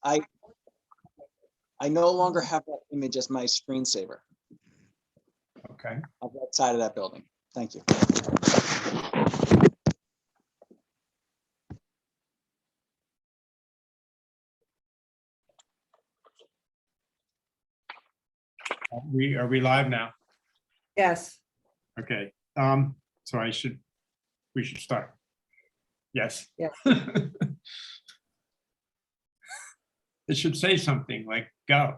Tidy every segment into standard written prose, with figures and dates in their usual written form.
I no longer have that image as my screensaver Okay. of that side of that building. Thank you. Are we live now? Yes. Okay. So we should start. Yes. Yes. It should say something like go.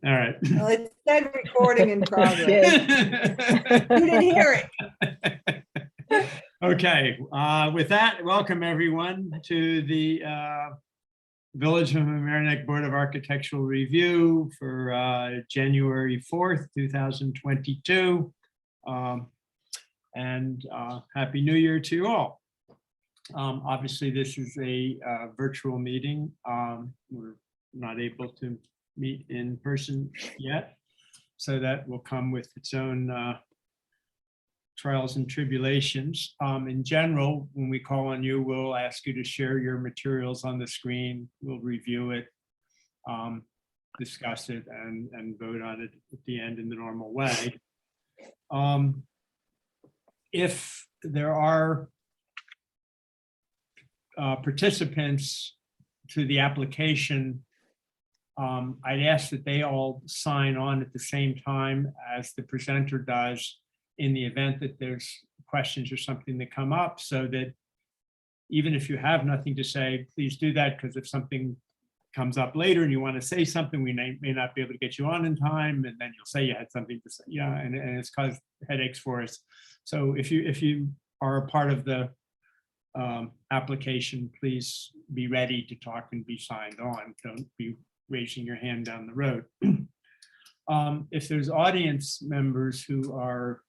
All right. Well, it said recording in progress. You didn't hear it. Okay, with that, welcome everyone to the Village of Mamaroneck Board of Architectural Review for January 4th, 2022. And Happy New Year to you all. Obviously, this is a virtual meeting. We're not able to meet in person yet, so that will come with its own trials and tribulations. In general, when we call on you, we'll ask you to share your materials on the screen. We'll review it, discuss it, and vote on it at the end in the normal way. If there are participants to the application, I'd ask that they all sign on at the same time as the presenter does, in the event that there's questions or something that come up, so that even if you have nothing to say, please do that, because if something comes up later and you want to say something, we may not be able to get you on in time, and then you'll say you had something to say. Yeah, and it's caused headaches for us. So if you are a part of the application, please be ready to talk and be signed on. Don't be raising your hand down the road. If there's audience members who are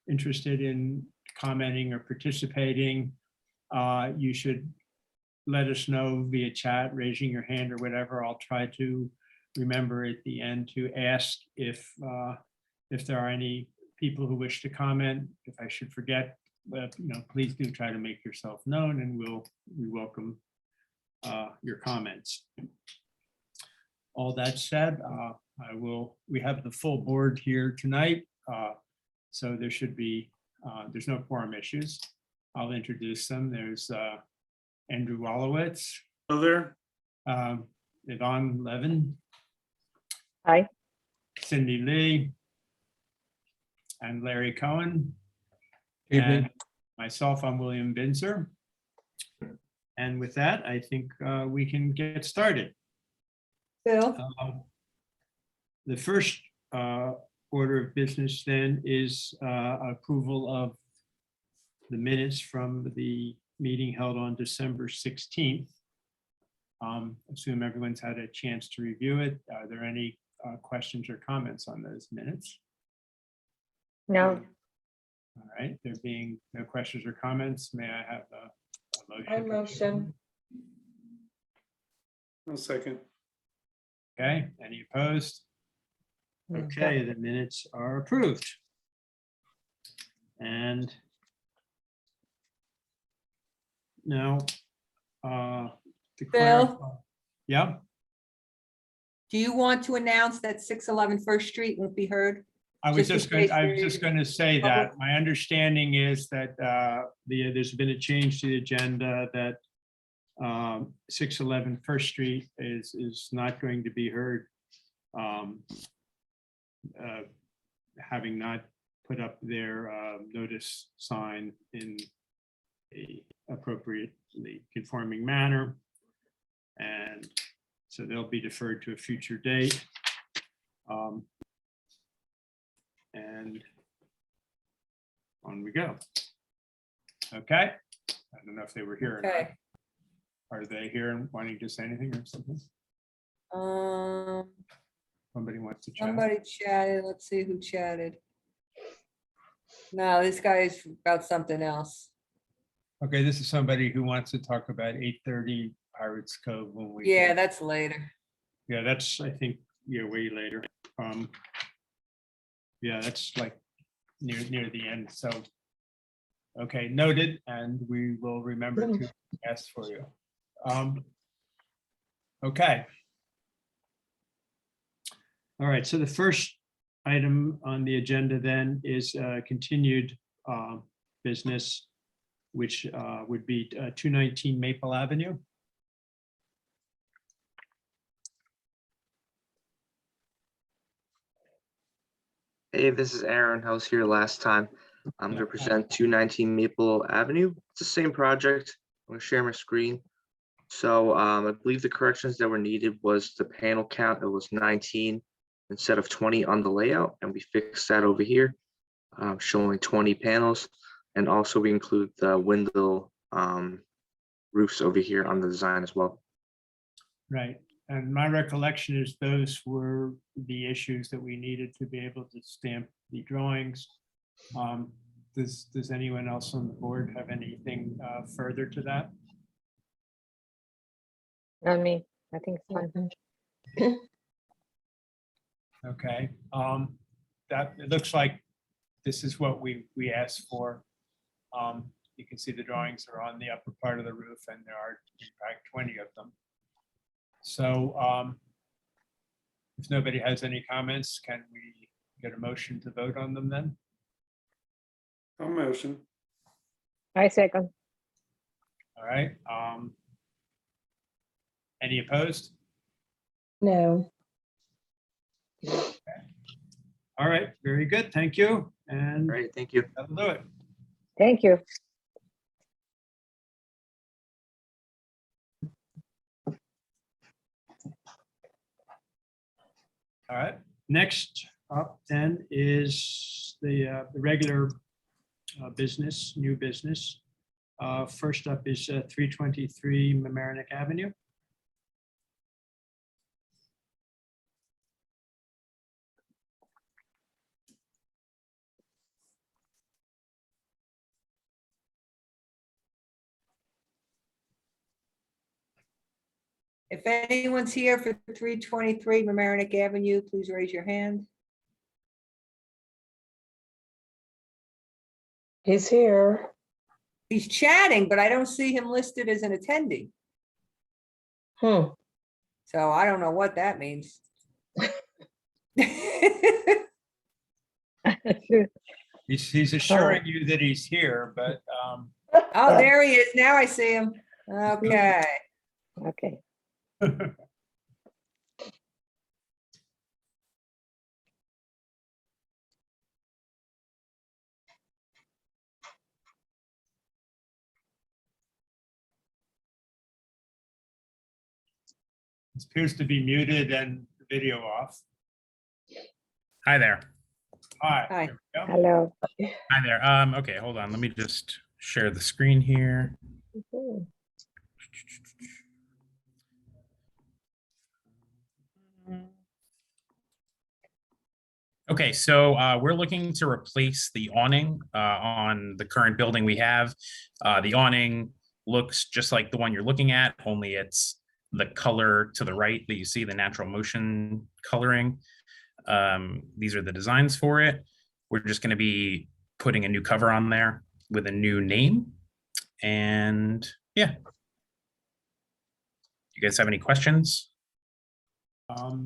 interested in commenting or participating, you should let us know via chat, raising your hand or whatever. I'll try to remember at the end to ask if there are any people who wish to comment. If I should forget, please do try to make yourself known, and we welcome your comments. All that said, we have the full board here tonight, so there should be, there's no quorum issues. I'll introduce them. There's Andrew Wolowitz. Hello there. Yvonne Levin. Hi. Cindy Lee. And Larry Cohen. Evening. And myself, I'm William Binzer. And with that, I think we can get started. Bill? The first order of business then is approval of the minutes from the meeting held on December 16th. Assume everyone's had a chance to review it. Are there any questions or comments on those minutes? No. All right, there being no questions or comments, may I have a motion? I motion. One second. Okay, any opposed? Okay, the minutes are approved. And now, to clarify, yeah, Do you want to announce that 611 First Street won't be heard? I was Just in just case going to say public- that my understanding is that there's been a change to the agenda that 611 First Street is not going to be heard, having not put up their notice sign in a appropriately conforming manner, and so they'll be deferred to a future date. And on we go. Okay, I don't know if they were here or not. Okay. Are they here and wanting to say anything or something? Somebody wants to chat? Somebody chatted. Let's see who chatted. No, this guy is about something else. Okay, this is somebody who wants to talk about 830 Pirates Cove when we. Yeah, that's later. Yeah, that's, I think, yeah, way later. Yeah, that's like near the end, so. Okay, noted, and we will remember to ask for you. Okay. All right, so the first item on the agenda then is continued business, which would be 219 Maple Avenue. Hey, this is Aaron. I was here last time. I'm going to present 219 Maple Avenue. It's the same project. I'm going to share my screen. So I believe the corrections that were needed was the panel count. It was 19 instead of 20 on the layout, and we fixed that over here, showing 20 panels. And also we include the window roofs over here on the design as well. Right, and my recollection is those were the issues that we needed to be able to stamp the drawings. Does anyone else on the board have anything further to that? Not me. I think it's fine. Okay, that, it looks like this is what we asked for. You can see the drawings are on the upper part of the roof, and there are in fact 20 of them. So if nobody has any comments, can we get a motion to vote on them then? I'll motion. I second. All right. Any opposed? No. All right, very good. Thank you. All And right, thank you. that'll do it. Thank you. All right. Next up then is the regular business, new business. First up is 323 Mamaroneck Avenue. If anyone's here for 323 Mamaroneck Avenue, please raise your hand. He's here. He's chatting, but I don't see him listed as an attendee. Hmm. So I don't know what that means. He's assuring you that he's here, but Oh, there he is. Now I see him. Okay. Okay. it appears to be muted and video off. Hi there. Hi. Hi. Here we go. Hello. Hi there. Okay, hold on. Let me just share the screen here. Mhm. Okay, so we're looking to replace the awning on the current building we have. The awning looks just like the one you're looking at, only it's the color to the right that you see, the natural motion coloring. These are the designs for it. We're just going to be putting a new cover on there with a new name. And yeah. You guys have any questions? So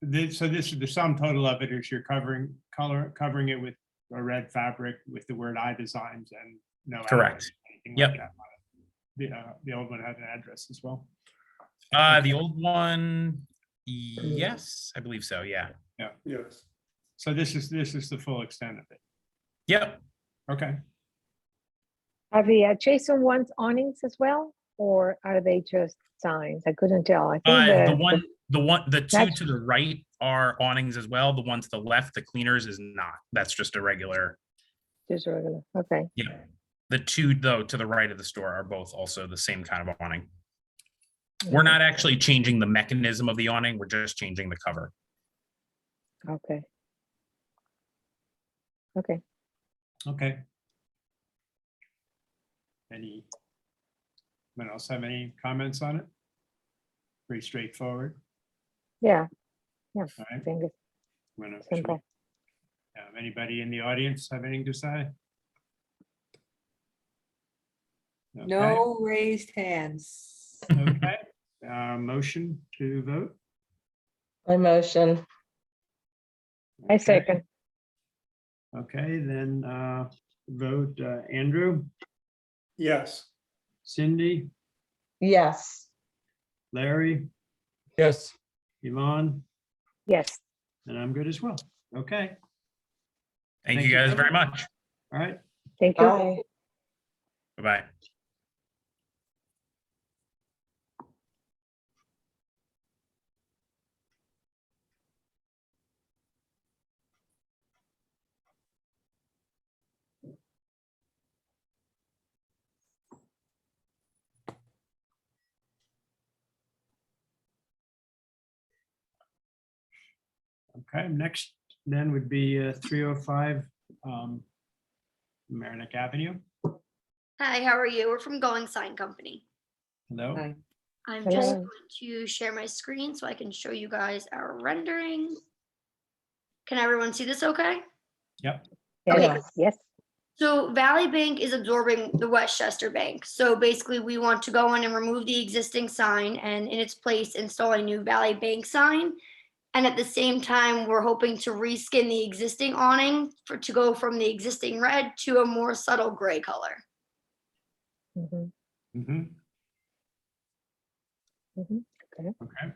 this is the sum total of it is you're covering it with a red fabric with the word I designs and no. Correct. address, anything Yep. like that. The old one had an address as well. The old one, yes, I believe so. Yeah. Yes. So this is the full extent of it. Yep. Okay. Are the Jason ones awnings as well, or are they just signs? I couldn't tell. I think The two That's- to the right are awnings as well. The one to the left, the cleaners, is not. That's just a regular. just regular. Okay. Yeah. The two though to the right of the store are both also the same kind of awning. We're not actually changing the mechanism of the awning. We're just changing the cover. Okay. Okay. Okay. Anyone else have any comments on it? Pretty straightforward. Yeah. All I right. think it's Should we- simple. Anybody in the audience have anything to say? Okay. No raised hands. Okay, Motion to vote? I motion. I Okay. second. Okay, then vote Andrew, Yes. Cindy, Yes. Larry, Yes. Yvonne, Yes. and I'm good as well. Okay, Thank Thank you you guys very very much. all right. Thank you. Bye. Bye-bye. Okay, next then would be 305 Marinick Avenue. Hi, how are you? We're from Going Sign Company. Hello. Hi. I'm Hello. just going to share my screen so I can show you guys our rendering. Can everyone see this okay? Yep. Yes. Yes. Yes. So Valley Bank is absorbing the Westchester Bank. So basically we want to go in and remove the existing sign and in its place install a new Valley Bank sign. And at the same time, we're hoping to reskin the existing awning to go from the existing red to a more subtle gray color. Mhm, Mhm. mhm. Okay.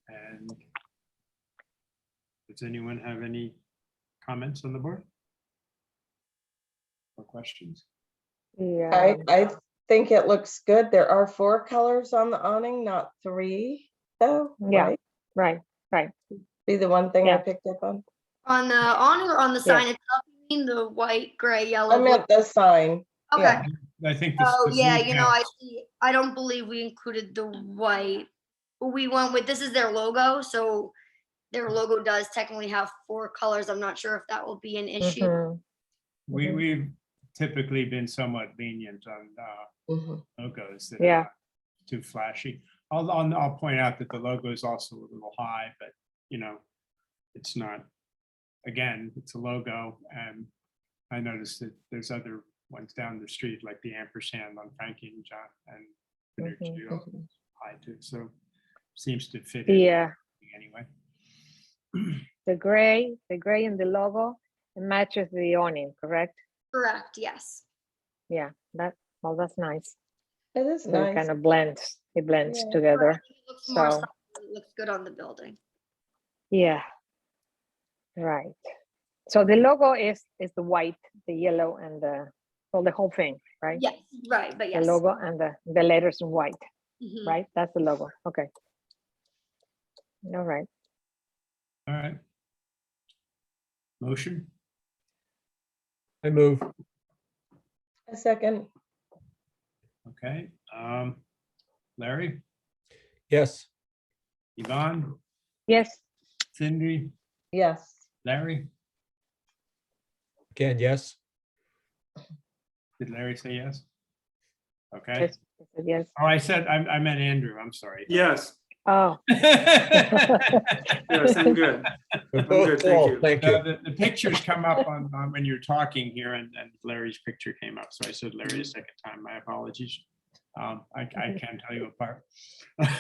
And does anyone have any comments on the board? Or questions? Yeah. I think it looks good. There are 4 colors on the awning, not 3, though, Yeah. right? Right. Right. Be the one thing I Yeah. picked up on. On the awning or on the sign itself, you mean the white, gray, yellow? I meant the sign. Okay. yeah. I think this. Oh, the yeah, blue you know, I counts. see. I don't believe we included the white. We went with, this is their logo, so their logo does technically have 4 colors. I'm not sure if that will be an issue. Mhm. Mhm. We've typically been somewhat lenient on Mhm. logos that Yeah. are not too flashy. I'll point out that the logo is also a little high, but you know, it's not, again, it's a logo. And I noticed that there's other ones down the street, like the ampersand on Frankie and John and Panucci, Mhm. high too. So seems to fit in Yeah. anyway. The gray in the logo, it matches the awning, correct? Correct, yes. Yeah. That's nice. It is So it nice. kind of blends. It blends Yeah. I together. think it looks more So- solid, it looks good on the building. Yeah. Right. So the logo is the white, the yellow, and the whole thing, right? Yes, right, but The yes. logo and the letters in white, Mhm. right? That's the logo. Okay. All right. All right. Motion? I move. A second. Okay. Larry, Yes. Yvonne, Yes. Cindy, Yes. Larry? Again, yes. Did Larry say yes? Okay. Yes. I said yes. Oh, I meant Andrew. I'm sorry. Yes. Oh. Yes, I'm good. We're both both thank full, you. thank you. The pictures come up on when you're talking here, and Larry's picture came up. So I said Larry a second time. My apologies. I can't tell you apart.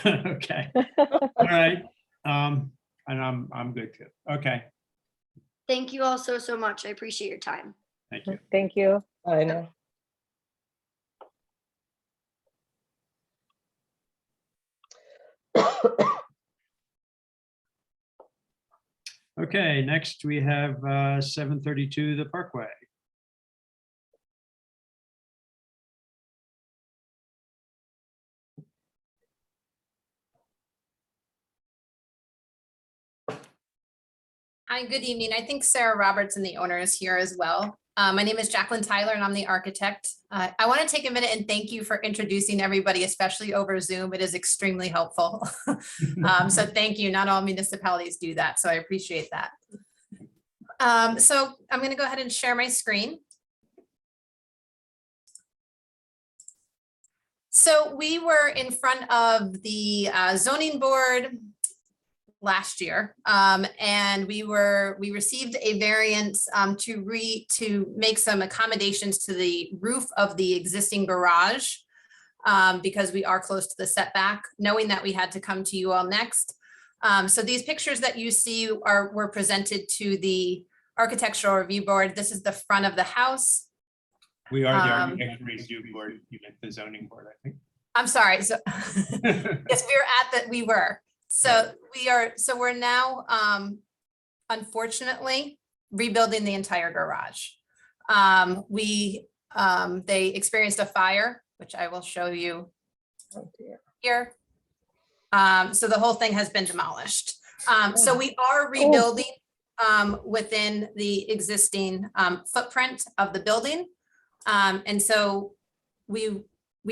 Okay. All right. And I'm good too. Okay. Thank you all so much. I appreciate your time. Thank you. Thank you. I know. Okay. Next we have 732 the Parkway. Hi, good evening. I think Sarah Roberts and the owner is here as well. My name is Jacqueline Tyler and I'm the architect. I want to take a minute and thank you for introducing everybody, especially over Zoom. It is extremely helpful. So thank you. Not all municipalities do that, so I appreciate that. So I'm going to go ahead and share my screen. So we were in front of the zoning board last year. And we received a variance to make some accommodations to the roof of the existing garage because we are close to the setback, knowing that we had to come to you all next. So these pictures that you see were presented to the Architectural Review Board. This is the front of the house. We are the architecture review board, you meant the zoning board, I think. I'm sorry. So yes, we were. So we're now unfortunately rebuilding the entire garage. They experienced a fire, which I will show you here. So the whole thing has been demolished. So we are rebuilding within the existing footprint of the building. And so we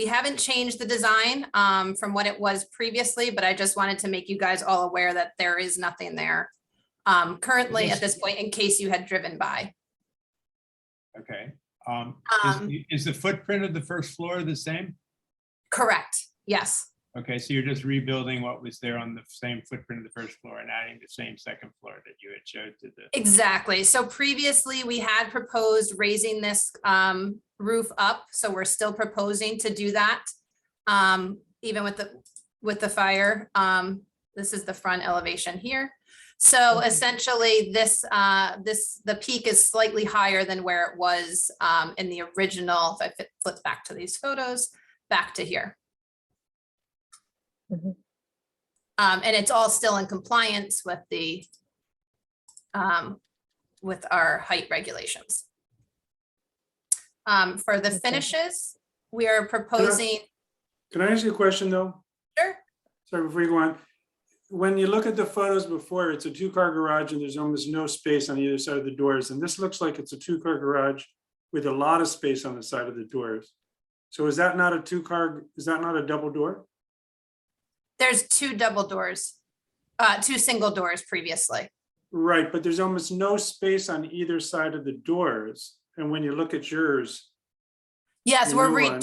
haven't changed the design from what it was previously, but I just wanted to make you guys all aware that there is nothing there currently at this point, in case you had driven by. Okay. Is the footprint of the first floor the same? Correct. Yes. Okay, so you're just rebuilding what was there on the same footprint of the first floor and adding the same second floor that you had showed to the. Exactly. So previously we had proposed raising this roof up. So we're still proposing to do that. Even with the fire. This is the front elevation here. So essentially the peak is slightly higher than where it was in the original. If I flip back to these photos, back to here. Mhm. And it's all still in compliance with with our height regulations. For the finishes, we are proposing. Can I ask you a question though? Sure. Sorry, before you go on. When you look at the photos before, it's a 2-car garage and there's almost no space on either side of the doors. And this looks like it's a 2-car garage with a lot of space on the side of the doors. So is that not a 2-car, is that not a double door? There's 2 double doors, 2 single doors previously. Right, but there's almost no space on either side of the doors. And when you look at yours. Yes, the we're new one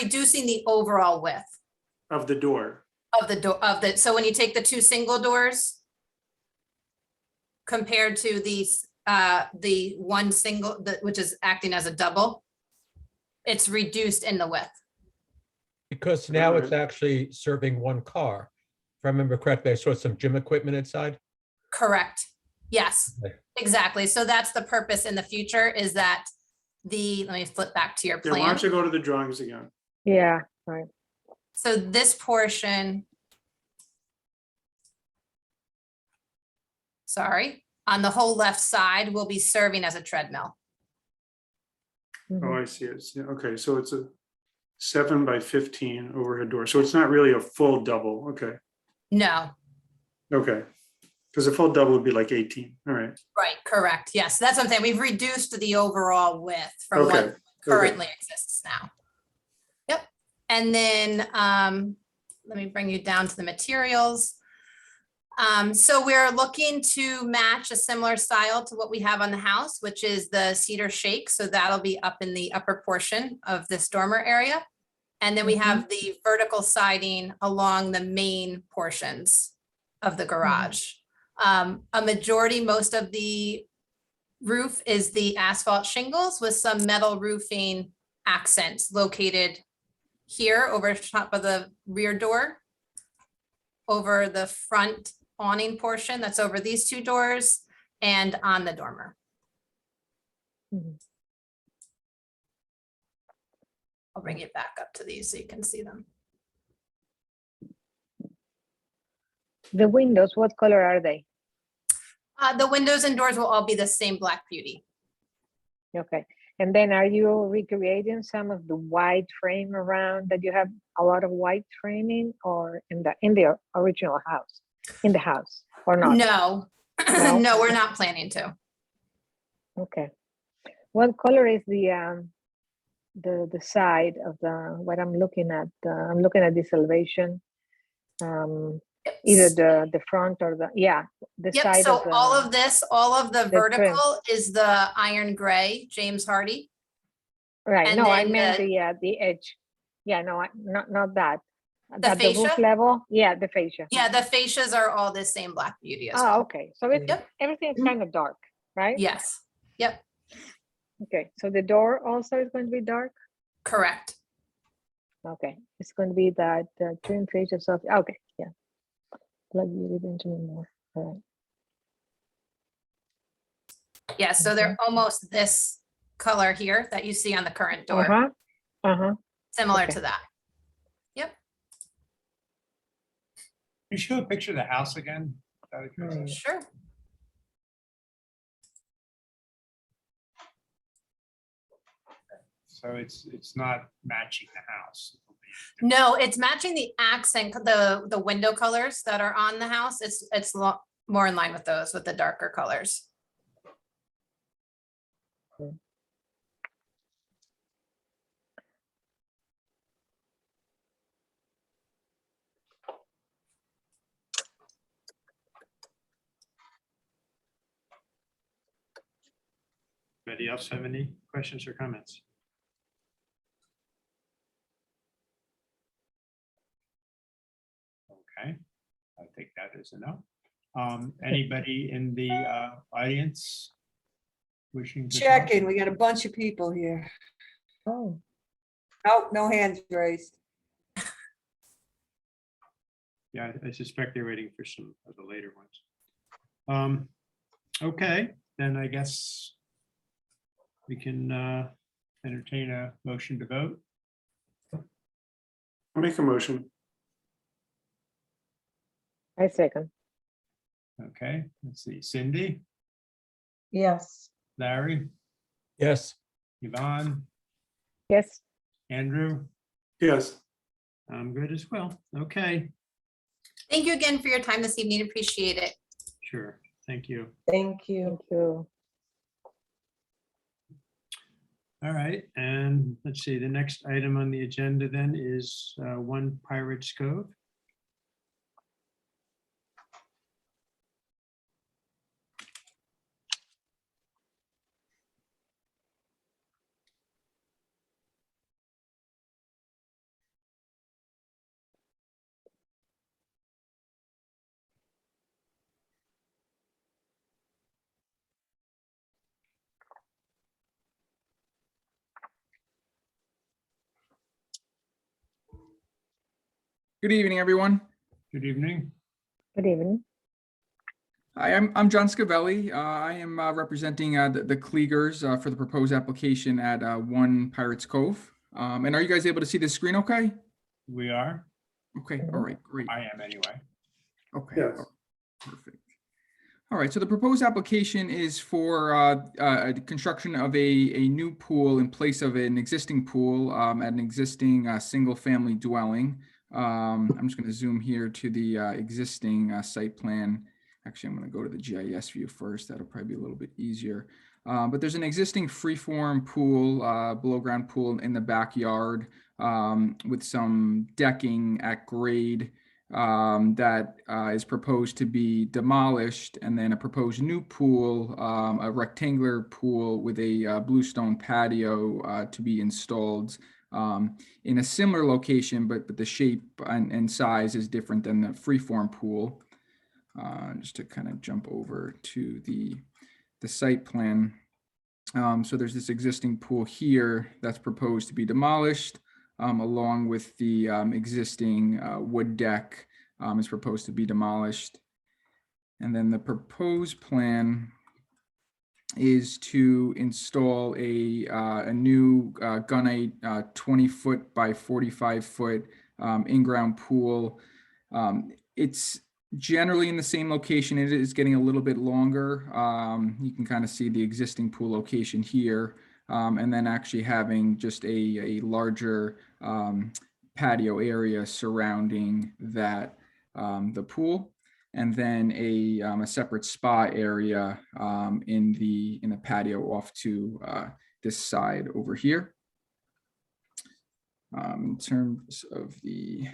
reducing the overall width of the door. of the door so when you take the 2 single doors compared to the one single, which is acting as a double, it's reduced in the width. Because now it's Alright. actually serving 1 car. If I remember correctly, I saw some gym equipment inside. Correct. Yes, Okay. exactly. So that's the purpose in the future, is that let me flip back to your Yeah, why plan. don't you go to the drawings again? Yeah, right. So this portion, sorry, on the whole left side will be serving as a treadmill. Oh, Mhm. I see it. Yeah, okay, so it's a 7 by 15 overhead door. So it's not really a full double. Okay, No, okay. Because a full double would be like 18. All right. right, correct. Yes, that's what I'm saying. We've reduced the overall width from Okay. what currently exists now. Yep. And then let me bring you down to the materials. So we're looking to match a similar style to what we have on the house, which is the cedar shake. So that'll be up in the upper portion of this dormer area. And then we have the vertical siding along the main portions of the garage. A majority, most of the roof is the asphalt shingles with some metal roofing accents located here over top of the rear door, over the front awning portion that's over these 2 doors, and on the dormer. Mhm. I'll bring it back up to these so you can see them. The windows, what color are they? The windows and doors will all be the same black beauty. Okay. And then are you recreating some of the white frame around that you have a lot of white framing, or in the original house, in the house, or not? No, No? no, we're not planning to. Okay. What color is the side of what I'm looking at? I'm looking at this elevation. Either the front or the Yep, side so of the, all of this, all of the trim. vertical is the iron gray, James Hardy. right. and No, I then meant the edge. Yeah, no, not that. At the roof fascia? level? Yeah, the fascia. Yeah, the fascias are all the same black beauty as Oh, well. okay. So it's Yep. everything's kind of dark, right? Yes, yep, Okay. So the door also is going to be dark. correct. Okay. It's going to be that trim fascia of. Okay. Yeah. Black beauty Benjamin Moore. All right. Yeah, so they're almost this color here that you see on the current door, Uh-huh. Uh-huh. similar okay. to that. Can you show a picture of the house again? Out of curiosity? Sure. So it's not matching the house. No, it's matching the accent, the window colors that are on the house. It's more in line with those, with the darker colors. Anybody else have any questions or comments? Okay, I'll take that as a no. Anybody in the audience wishing to talk? Checking, we got a bunch of people here. Oh, Oh, no hands raised. Yeah, I suspect they're waiting for some of the later ones. Okay, then I guess we can entertain a motion to vote. I'll make a motion. I second. Okay, let's see, Cindy, yes. Larry, Yes. Yvonne, Yes. Andrew, Yes, I'm good as well. Okay, Thank you again for your time this evening. Appreciate it. sure, thank you. Thank you. Thank you. All right, and let's see, the next item on the agenda then is 1 Pirates Cove. Good evening, everyone. Good evening. Good evening. Hi, I'm John Scavelli. I am representing the Kliegers for the proposed application at 1 Pirates Cove. And are you guys able to see the screen okay? We are, Okay, all right, great. I am anyway. Okay, Yes. perfect. All right, so the proposed application is for construction of a new pool in place of an existing pool at an existing single-family dwelling. I'm just going to zoom here to the existing site plan. Actually, I'm going to go to the GIS view first. That'll probably be a little bit easier. But there's an existing freeform pool, below ground pool in the backyard with some decking at grade that is proposed to be demolished, and then a proposed new pool, a rectangular pool with a bluestone patio to be installed in a similar location, but the shape and size is different than the freeform pool. Just to kind of jump over to the site plan. So there's this existing pool here that's proposed to be demolished, along with the existing wood deck is proposed to be demolished. And then the proposed plan is to install a new gunite 20-foot by 45-foot in-ground pool. It's generally in the same location. It is getting a little bit longer. You can kind of see the existing pool location here, and then actually having just a larger patio area surrounding that the pool, and then a separate spa area in the patio off to this side over here. In terms of the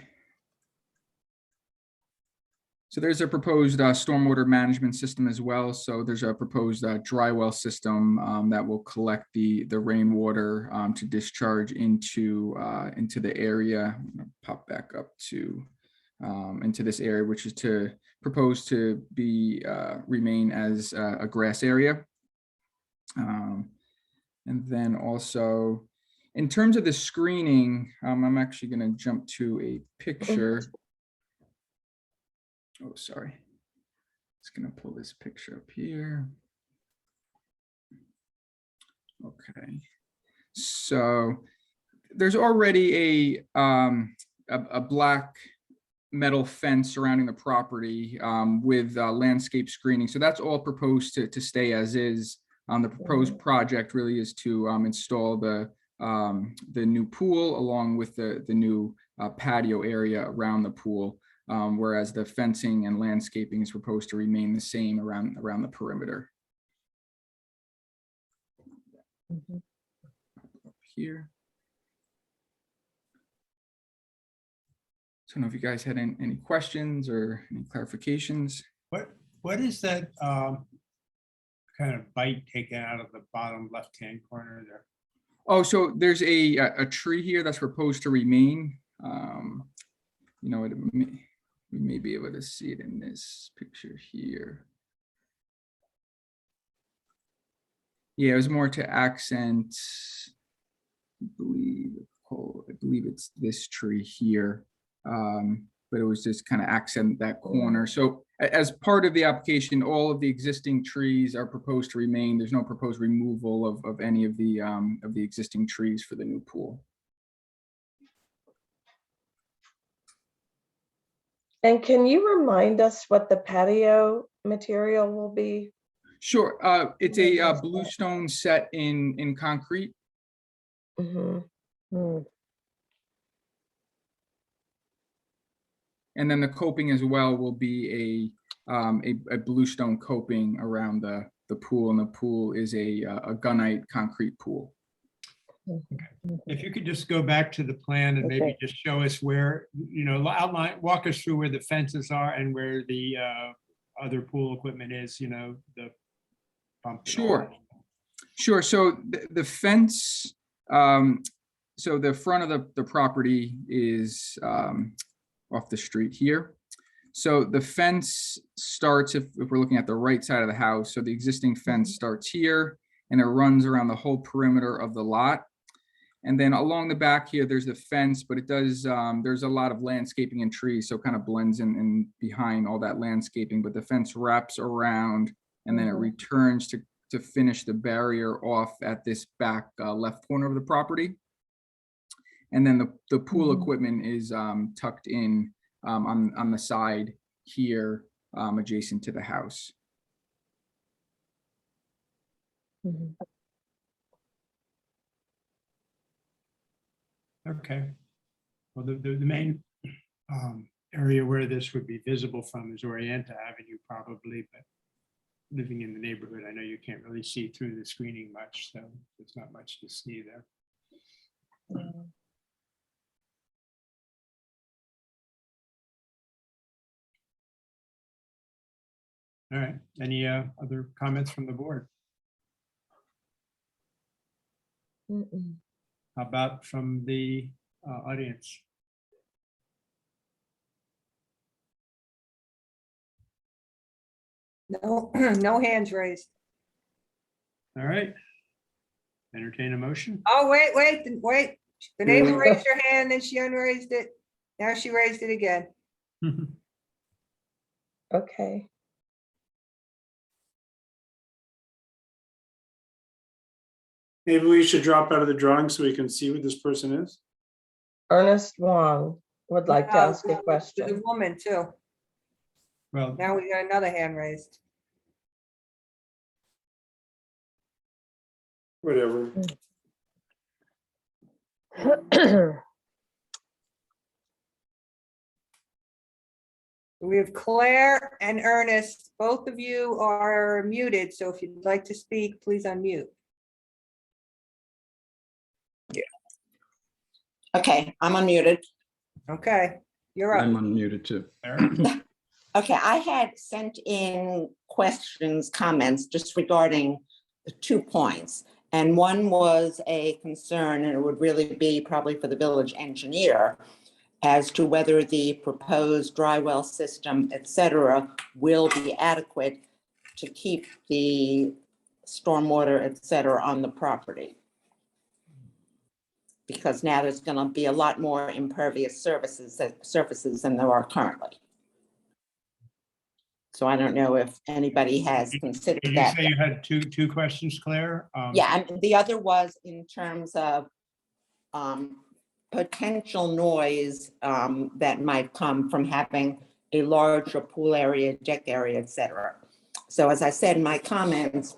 So there's a proposed stormwater management system as well. So there's a proposed dry well system that will collect the rainwater to discharge into the area. I'm gonna pop back up to into this area, which is to propose to be remain as a grass area. And then also, in terms of the screening, I'm actually going to jump to a picture. Oh, sorry. Just going to pull this picture up here. Okay. So there's already a black metal fence surrounding the property with landscape screening. So that's all proposed to stay as is. The proposed project really is to install the new pool along with the new patio area around the pool, whereas the fencing and landscaping is proposed to remain the same around the perimeter. Up here. So I don't know if you guys had any questions or any clarifications. What is that kind of bite taken out of the bottom left-hand corner there? Oh, so there's a tree here that's proposed to remain. You know, we may be able to see it in this picture here. Yeah, it was more to accent, I believe it's this tree here. But it was just kind of accent that corner. So as part of the application, all of the existing trees are proposed to remain. There's no proposed removal of any of the existing trees for the new pool. And can you remind us what the patio material will be? Sure. It's a bluestone set in concrete. And then the coping as well will be a bluestone coping around the pool, and the pool is a gunite concrete pool. If you could just go back to the plan and maybe just show us where, you know, walk us through where the fences are and where the other pool equipment is, you know, the pump. Sure. Sure. So the fence, so the front of the property is off the street here. So the fence starts, if we're looking at the right side of the house, so the existing fence starts here and it runs around the whole perimeter of the lot. And then along the back here, there's the fence, but it does, there's a lot of landscaping and trees, so it kind of blends in behind all that landscaping, but the fence wraps around and then it returns to finish the barrier off at this back left corner of the property. And then the pool equipment is tucked in on the side here, adjacent to the house. Okay. Well, the main area where this would be visible from is Orienta Avenue probably, but living in the neighborhood, I know you can't really see through the screening much, so there's not much to see there. All right, any other comments from the board? How about from the audience? No, no hands raised. All right. Entertain a motion. Oh, wait. The neighbor raised her hand, then she unraised it. Now she raised it again. Okay. Maybe we should drop out of the drawing so we can see who this person is. Ernest Wong would like to ask a The question. woman too. Well, Now we got another hand raised. Whatever. We have Claire and Ernest. Both of you are muted, so if you'd like to speak, please unmute. Okay, I'm unmuted. Okay, you're up. I'm unmuted too. Okay, I had sent in questions, comments just regarding the 2 points. And one was a concern, and it would really be probably for the village engineer, as to whether the proposed dry well system, et cetera, will be adequate to keep the stormwater, et cetera, on the property. Because now there's gonna be a lot more impervious surfaces than there are currently. So I don't know if anybody has considered Did you that. say you had two questions, Claire? Yeah, and the other was in terms of potential noise that might come from having a larger pool area, deck area, et cetera. So as I said in my comments,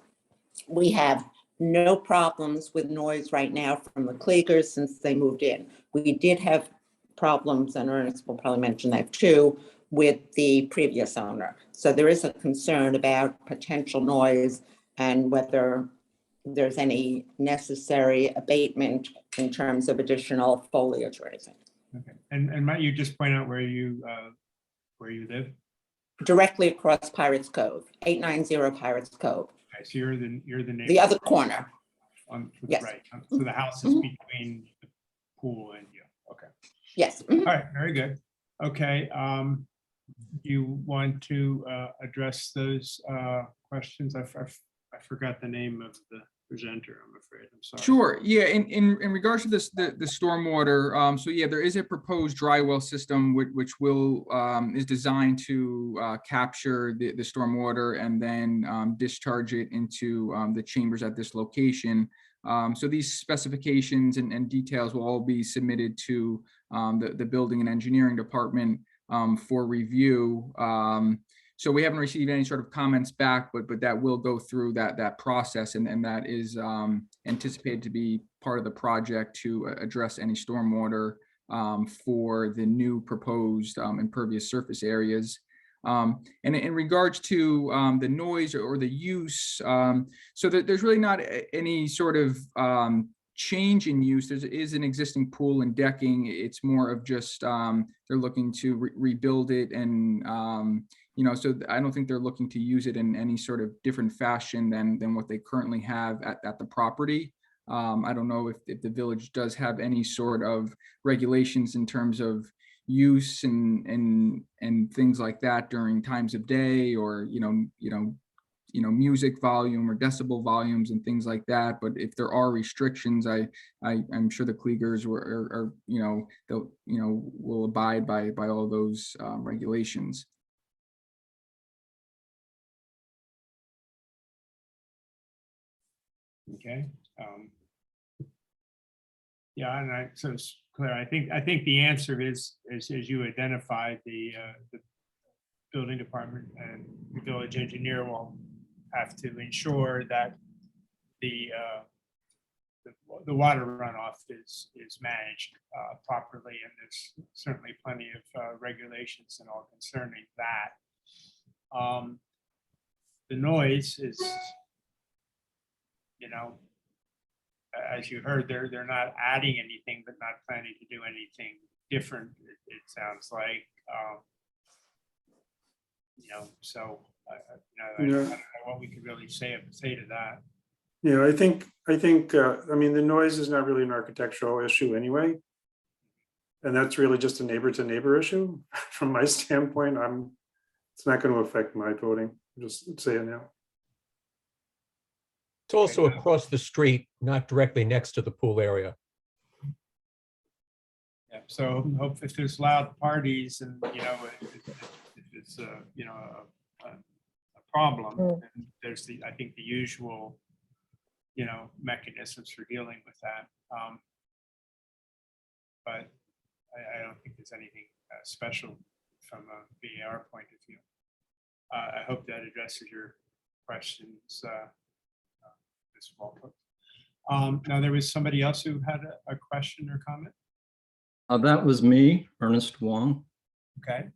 we have no problems with noise right now from the Kliegers since they moved in. We did have problems, and Ernest will probably mention that too, with the previous owner. So there is a concern about potential noise and whether there's any necessary abatement in terms of additional foliage or anything. Okay. And might you just point out where you live? Directly across Pirates Cove, 890 Pirates Cove, Okay, so you're the neighbor. the other corner. On to the Yes. right. So the house is between the pool and you. Okay. Yes. All right, very good. Okay, you want to address those questions? I forgot the name of the presenter, I'm afraid. I'm sorry. Sure. Yeah. In regards to this, the stormwater. So yeah, there is a proposed dry well system which will is designed to capture the stormwater and then discharge it into the chambers at this location. So these specifications and details will all be submitted to the building and engineering department for review. So we haven't received any sort of comments back, but that will go through that process, and that is anticipated to be part of the project to address any stormwater for the new proposed impervious surface areas. And in regards to the noise or the use, so there's really not any sort of change in use. There is an existing pool and decking. It's more of just they're looking to rebuild it, and so I don't think they're looking to use it in any sort of different fashion than what they currently have at the property. I don't know if the village does have any sort of regulations in terms of use and things like that during times of day, or music volume or decibel volumes and things like that. But if there are restrictions, I'm sure the Kliegers will abide by all those regulations. Okay. Yeah, and so Claire, I think the answer is as you identified, the building department and the village engineer will have to ensure that the water runoff is managed properly, and there's certainly plenty of regulations and all concerning that. The noise is, as you heard, they're not adding anything, but not planning to do anything different. It sounds like, so I don't know what we could really say to that. Yeah, I think, I mean, the noise is not really an architectural issue anyway. And that's really just a neighbor to neighbor issue. From my standpoint, it's not going to affect my voting. Just say it now. It's also across the street, not directly next to the pool area. Yeah, so hope if there's loud parties and, if it's a problem, then there's I think the usual, mechanisms for dealing with that. But I don't think there's anything special from a VAR point of view. I hope that addresses your questions. Now there was somebody else who had a question or comment. That was me, Ernest Wong. Okay.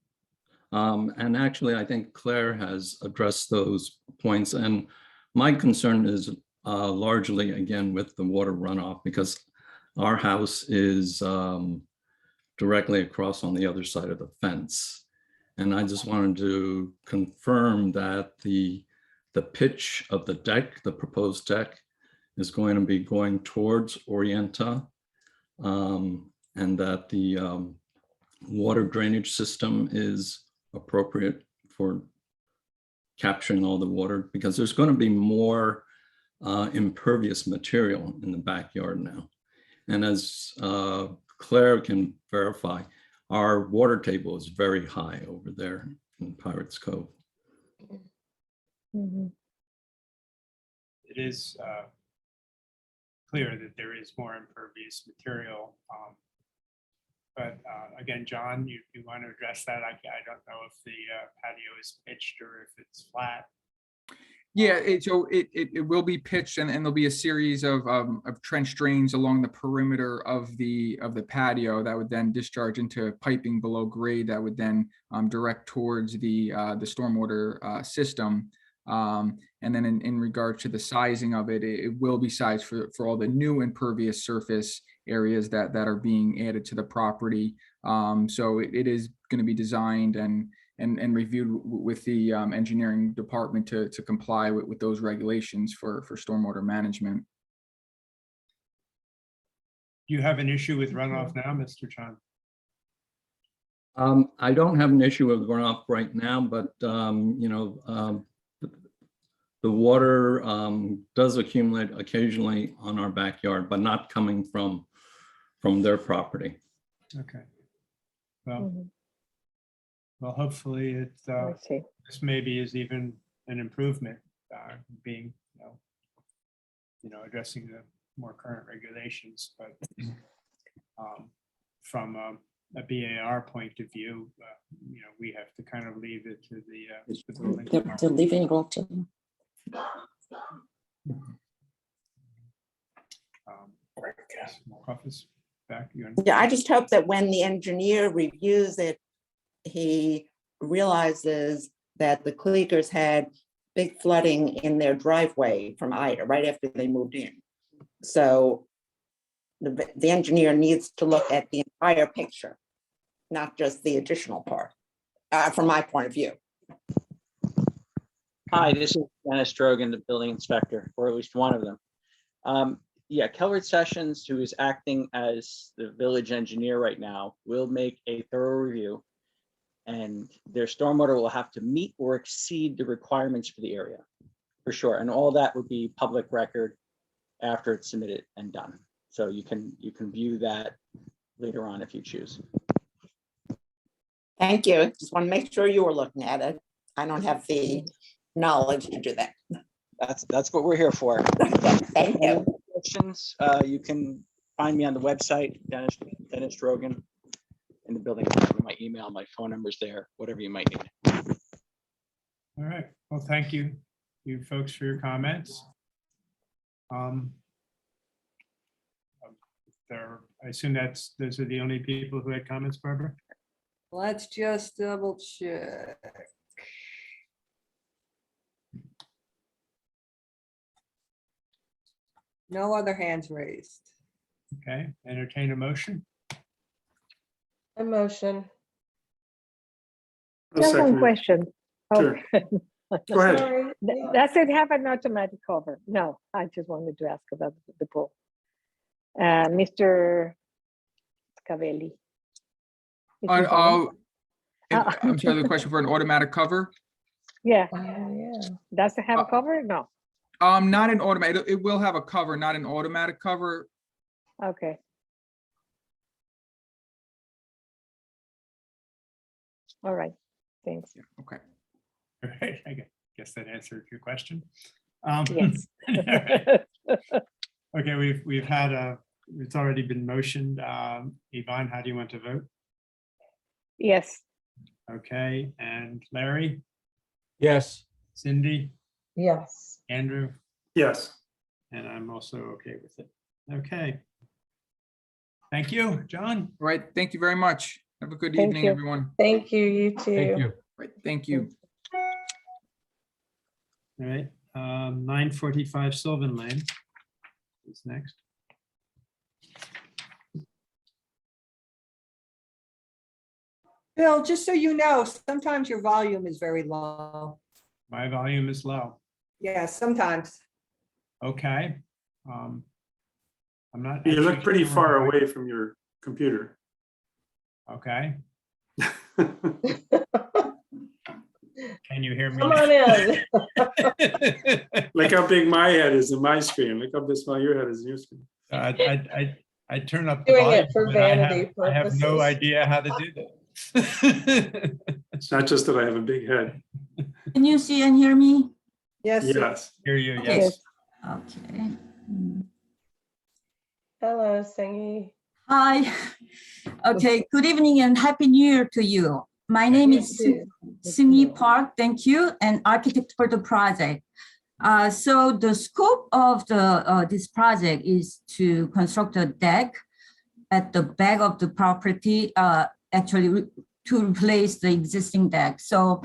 And actually, I think Claire has addressed those points. And my concern is largely, again, with the water runoff, because our house is directly across on the other side of the fence. And I just wanted to confirm that the pitch of the deck, the proposed deck, is going to be going towards Orienta, and that the water drainage system is appropriate for capturing all the water, because there's going to be more impervious material in the backyard now. And as Claire can verify, our water table is very high over there in Pirates Cove. Mhm. It is clear that there is more impervious material. But again, John, you want to address that? I don't know if the patio is pitched or if it's flat. Yeah, it will be pitched, and there'll be a series of trench drains along the perimeter of the patio that would then discharge into piping below grade that would then direct towards the stormwater system. And then in regard to the sizing of it, it will be sized for all the new impervious surface areas that are being added to the property. So it is going to be designed and reviewed with the engineering department to comply with those regulations for stormwater management. Do you have an issue with runoff now, Mr. Chan? I don't have an issue with runoff right now, but the water does accumulate occasionally on our backyard, but not coming from their property. Okay. Well, Mhm. well, hopefully it's I see. this maybe is even an improvement, being addressing the more current regulations, but from a BAR point of view, we have to kind of leave it to the building department. They're leaving it all to them. Office back. Yeah, I just hope that when the engineer reviews it, he realizes that the Kleekers had big flooding in their driveway from Ida right after they moved in. So the engineer needs to look at the entire picture, not just the additional part, from my point of view. Hi, this is Dennis Drogan, the building inspector, or at least one of them. Yeah, Kellard Sessions, who is acting as the village engineer right now, will make a thorough review, and their stormwater will have to meet or exceed the requirements for the area, for sure. And all that would be public record after it's submitted and done. So you can view that later on if you choose. Thank you. Just want to make sure you were looking at it. I don't have the knowledge to do that. That's what we're here for. Thank you. Questions, you can find me on the website, Dennis Drogan, in the building department. My email, my phone number's there, whatever you might need. All right. Well, thank you folks for your comments. I assume those are the only people who had comments, Barbara? Let's just double check. No other hands raised. Okay, entertain a motion. A motion. I'll Just one second it. question. Sure. Okay. Go ahead. Sorry. Does it have an automatic cover? No, I just wanted to ask about the pool. Mr. Scavelli. Is he on? I'm sorry, the question for an automatic cover? Yeah, Yeah. does it have a cover? No, Not an automatic, it will have a cover, not an automatic cover. okay. All right, thanks. Okay. All right, I guess that answered your question. Yes. All right. Okay, we've had it's already been motioned. Yvonne, how do you want to vote? Yes, Okay, and Larry, Yes. Cindy, Yes. Andrew, Yes. and I'm also okay with it. Okay. Thank you, John. All right, thank you very much. Have a good Thank evening, you. everyone. Thank you, you too. Thank you. Right, thank you. All right, 945 Sylvan Lane is next. Bill, just so you know, sometimes your volume is very low. My volume is low. Yeah, sometimes. Okay. I'm not. You look actually pretty sure far why. away from your computer. Okay. Can you hear me? Come on in. Look how big my head is in my screen. Look how small your head is in your screen. I turn up the Doing volume, it for but I vanity have no purposes. idea how to do that. It's not just that I have a big head. Can you see and hear me? Yes. Yes. Hear you, Okay. yes. Okay. Hello, Singy. Hi. Okay, good evening and Happy New Year to you. My name is Singy Park, thank you, and architect for the project. So the scope of this project is to construct a deck at the back of the property, actually to replace the existing deck. So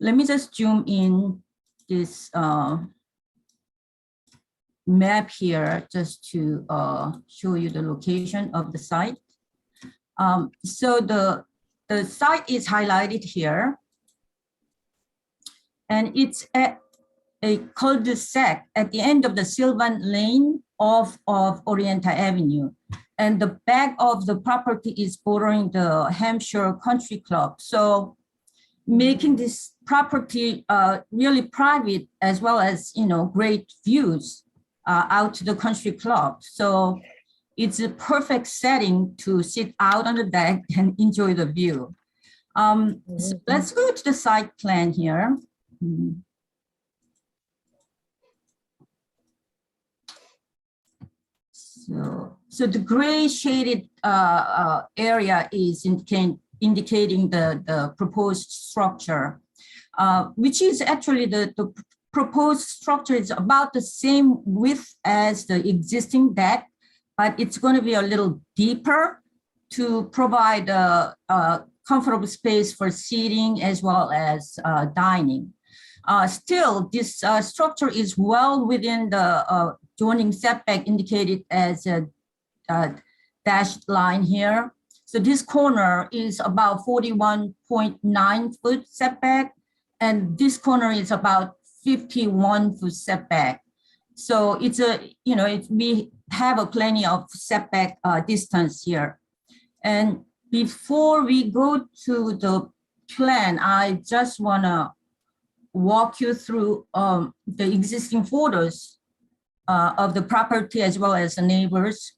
let me just zoom in this map here just to show you the location of the site. So the site is highlighted here, and it's at a cul-de-sac at the end of the Sylvan Lane of Oriental Avenue. And the back of the property is bordering the Hampshire Country Club. So making this property really private, as well as, you know, great views out to the country club. So it's a perfect setting to sit out on the deck and enjoy the view. So let's go to the site plan here. So the gray shaded area is indicating the proposed structure, which is actually the proposed structure is about the same width as the existing deck, but it's going to be a little deeper to provide a comfortable space for seating as well as dining. Still, this structure is well within the zoning setback indicated as a dashed line here. So this corner is about 41.9 foot setback, and this corner is about 51 foot setback. So it's we have a plenty of setback distance here. And before we go to the plan, I just wanna walk you through the existing photos of the property as well as the neighbors.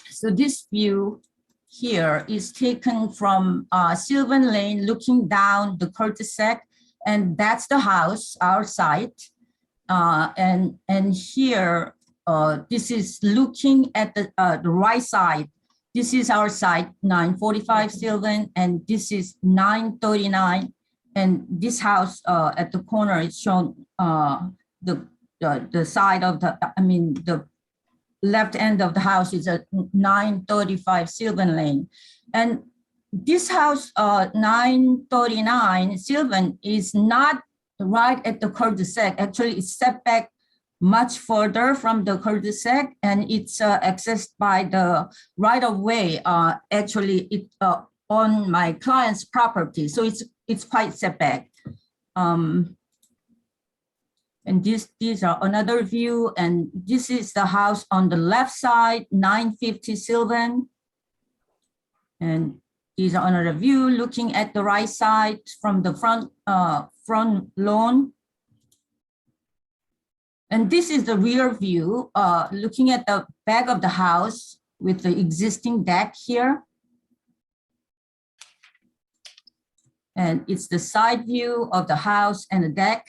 So this view here is taken from Sylvan Lane, looking down the cul-de-sac, and that's the house, our site. And here, this is looking at the right side. This is our site, 945 Sylvan, and this is 939. And this house at the corner is shown the side of the left end of the house is at 935 Sylvan Lane. And this house, 939 Sylvan, is not right at the cul-de-sac. Actually, it's set back much further from the cul-de-sac, and it's accessed by the right-of-way, actually it on my client's property. So it's quite set back. And these are another view, and this is the house on the left side, 950 Sylvan. And these are another view looking at the right side from the front lawn. And this is the rear view, looking at the back of the house with the existing deck here. And it's the side view of the house and the deck.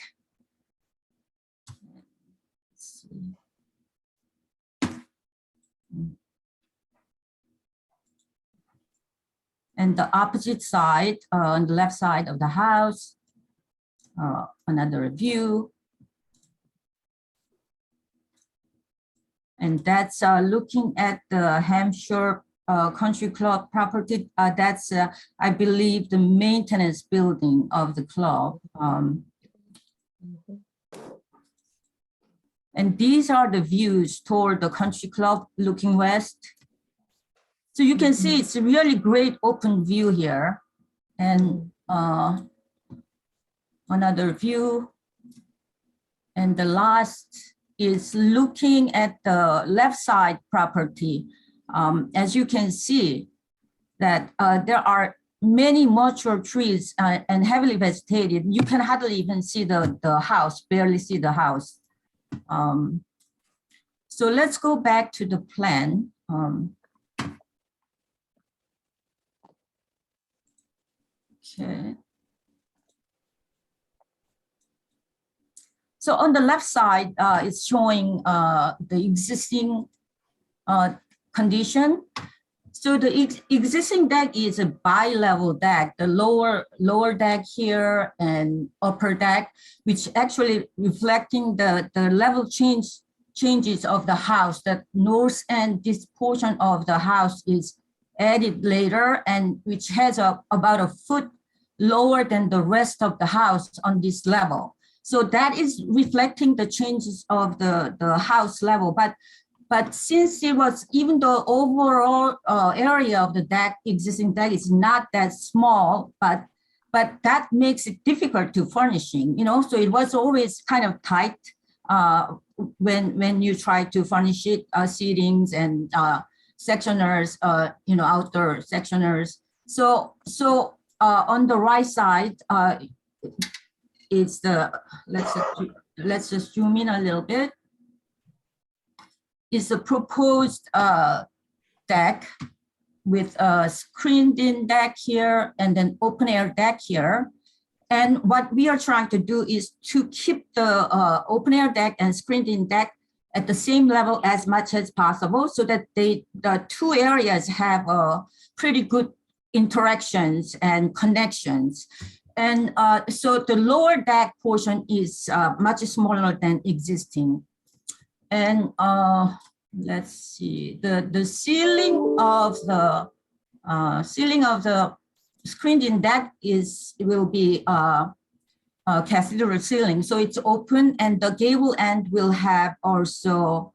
And the opposite side, on the left side of the house, another view. And that's looking at the Hampshire Country Club property. That's, I believe, the maintenance building of the club. And these are the views toward the country club looking west. So you can see it's a really great open view here. And another view. And the last is looking at the left side property. As you can see that there are many mature trees and heavily vegetated. You can hardly even see the house, barely see the house. So let's go back to the plan. Okay. So on the left side, it's showing the existing condition. So the existing deck is a bi-level deck, the lower deck here and upper deck, which actually reflecting the level changes of the house. That north end, this portion of the house is added later, and which has about a foot lower than the rest of the house on this level. So that is reflecting the changes of the house level. But since it was, even the overall area of the deck, existing deck is not that small, but that makes it difficult to furnishing, you know, so it was always kind of tight when you try to furnish it, seatings and sectioners, you know, outdoor sectioners. So on the right side, it's the, let's just zoom in a little bit. Is a proposed deck with a screened-in deck here and then open-air deck here. And what we are trying to do is to keep the open-air deck and screened-in deck at the same level as much as possible, so that the two areas have pretty good interactions and connections. And so the lower deck portion is much smaller than existing. And let's see, the ceiling of the screened-in deck will be cathedral ceiling, so it's open, and the gable end will have also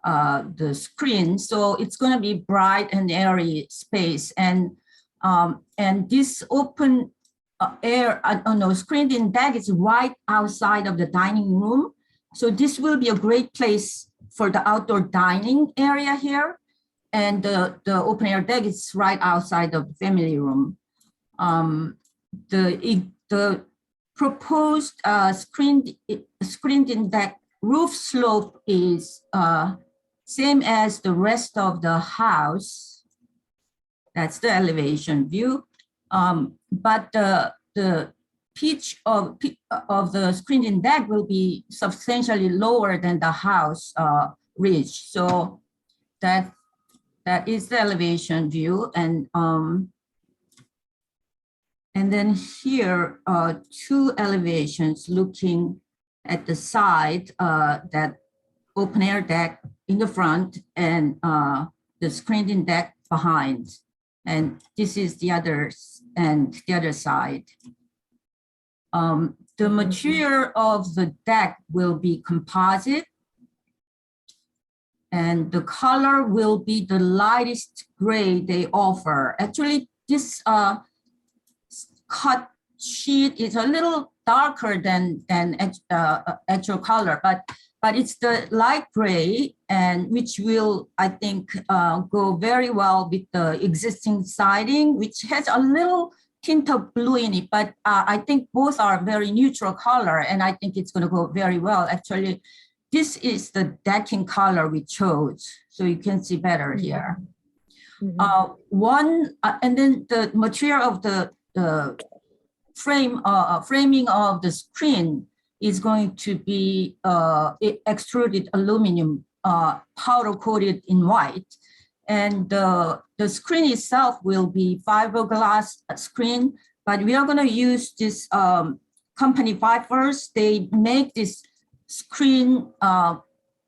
the screen, so it's going to be bright and airy space. And this open air, screened-in deck is right outside of the dining room. So this will be a great place for the outdoor dining area here. And the open air deck is right outside of the family room. The proposed screened-in deck roof slope is same as the rest of the house. That's the elevation view. But the pitch of the screened-in deck will be substantially lower than the house ridge. So that is the elevation view. And then here are two elevations looking at the side, that open air deck in the front and the screened-in deck behind. And this is the other side. The material of the deck will be composite, and the color will be the lightest gray they offer. Actually, this cut sheet is a little darker than actual color, but it's the light gray, and which will, I think, go very well with the existing siding, which has a little tint of blue in it, but I think both are very neutral color, and I think it's going to go very well. Actually, this is the decking color we chose, so you can see better here. And then the material of the framing of the screen is going to be extruded aluminum, powder coated in white. And the screen itself will be fiberglass screen, but we are going to use this company Fibers. They make this screen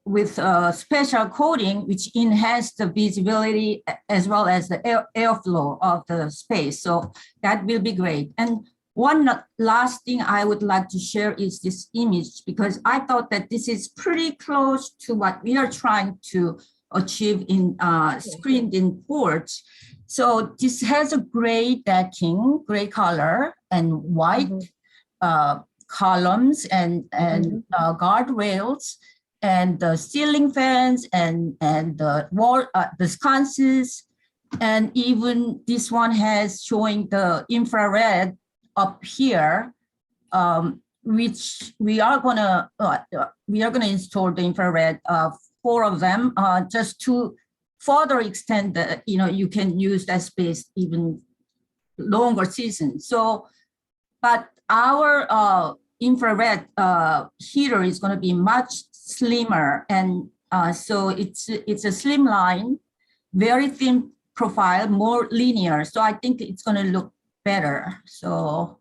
with a special coating, which enhance the visibility as well as the airflow of the space. So that will be great. And one last thing I would like to share is this image, because I thought that this is pretty close to what we are trying to achieved in screened-in porch. So this has a gray decking, gray color, and white columns and guardrails, and the ceiling fans and the wall, the sconces, and even this one has showing the infrared up here, which we are gonna install the infrared, 4 of them, just to further extend the, you can use that space even longer season. So, but our infrared heater is going to be much slimmer, and so it's a slim line, very thin profile, more linear. So I think it's going to look better. So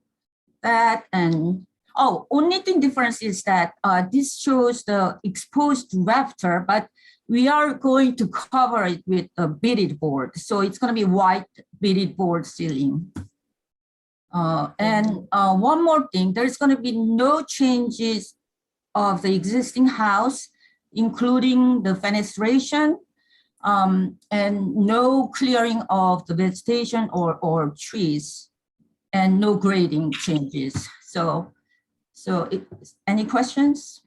that, and only thing difference is that this shows the exposed rafter, but we are going to cover it with a beaded board. So it's going to be white beaded board ceiling. And one more thing, there's going to be no changes of the existing house, including the fenestration, and no clearing of the vegetation or trees, and no grading changes. So any questions?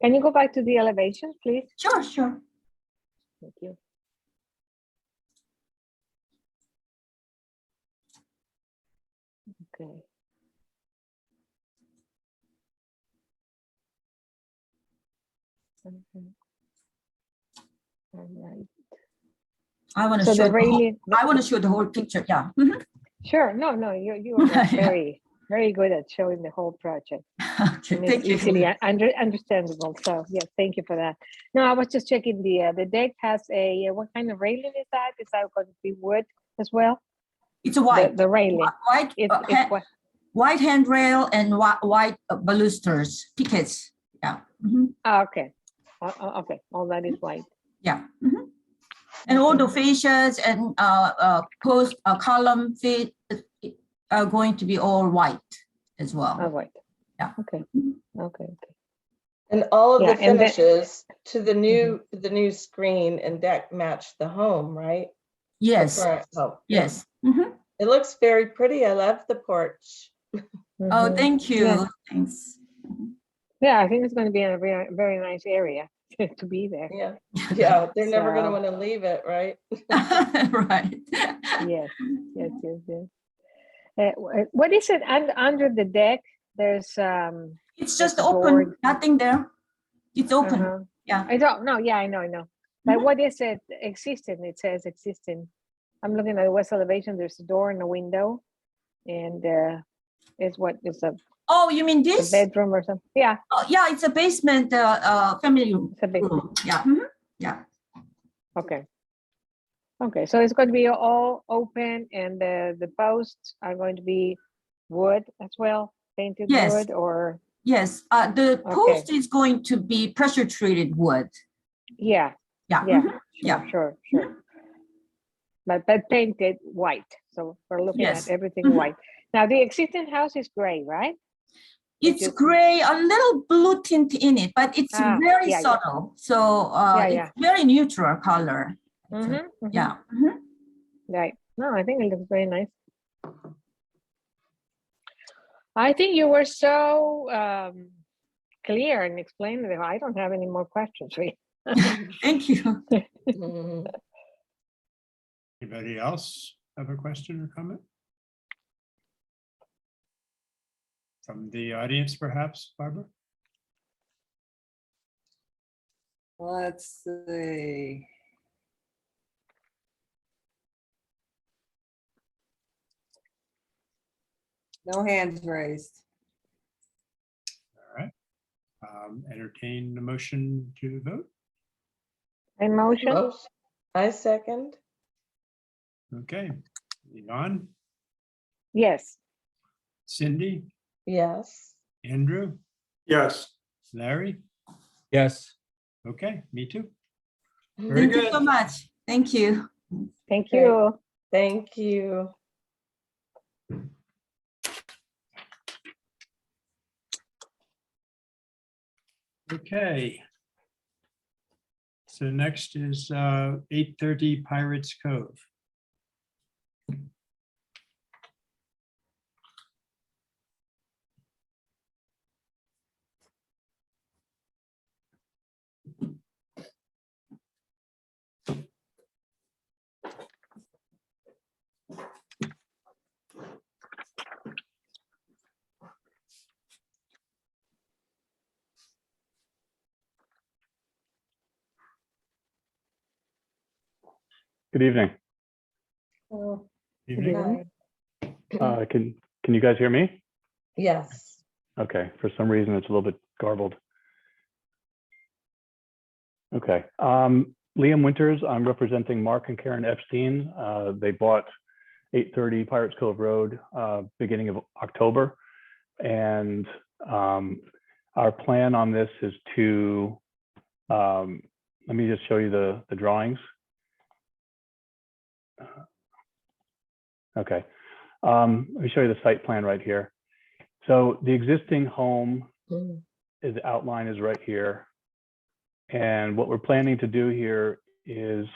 Can you go back to the elevation, please? Sure. Thank you. Okay. All right. I want to So show the railing. I want to show the whole picture. Yeah. Mhm. Sure. No, you are Yeah. very good at showing the whole project. Okay, And thank it's you. easily understandable. So yeah, thank you for that. No, I was just checking the deck has a what kind of railing is that? Is that going to be wood as well? It's a white. The railing. White. It's what? White handrail and white balusters, pickets. Yeah. Mhm. Okay. Okay. All that is white. Yeah. Mhm. And all the fascias and post column feet are going to be all white as well. Oh, white. Yeah. Okay. Okay. And all of Yeah, the and then- finishes to the new screen and deck match the home, right? Yes. The current home. Yes. Mhm. It looks very pretty. I love the porch. Oh, thank you. Yeah. Thanks. Yeah, I think it's going to be a very, very nice area to be there. Yeah. Yeah. They're never going to So- want to leave it, right? Right. Yes. What is it under the deck? There's It's just there's a open, board. nothing there. It's open. Uh-huh. Yeah. I don't know. Yeah, I know. But what is it existing? It says existing. I'm looking at the west elevation. There's a door and a window, and is what is a Oh, you mean a this? bedroom or something? Yeah. Oh, yeah, it's a basement family room. It's a big. Yeah. Mhm. Yeah. Okay. Okay, so it's going to be all open, and the posts are going to be wood as well, painted Yes. wood, or Yes. The post is going to be pressure treated wood. yeah, Yeah. yeah, Mhm. sure, Yeah. sure. But painted white. So we're looking Yes. at everything Mhm. white. Now the existing house is gray, right? It's just- gray, a little blue tint in it, but it's very yeah. subtle. So Yeah. it's very neutral color. Yeah. Right. No, I think it looks very nice. I think you were so clear and explained it. I don't have any more questions for you. Thank you. Anybody else have a question or comment? From the audience, perhaps, Barbara? Let's see. No hands raised. All right. Entertain the motion to vote. A motion? I second. Okay. Yvonne, Yes. Cindy, Yes. Andrew, Yes. Larry? Yes. Okay, me too. Thank you so much. Thank you. Thank Okay. you. Thank you. Okay. So next is 830 Pirates Cove. Good evening. Oh, Evening. hi. Can you guys hear me? Yes. Okay, for some reason it's a little bit garbled. Okay, Liam Winters, I'm representing Mark and Karen Epstein. They bought 830 Pirates Cove Road beginning of October. And our plan on this is to, let me just show you the drawings. Okay, let me show you the site plan right here. So the existing home is outline is right here. And what we're planning to do here is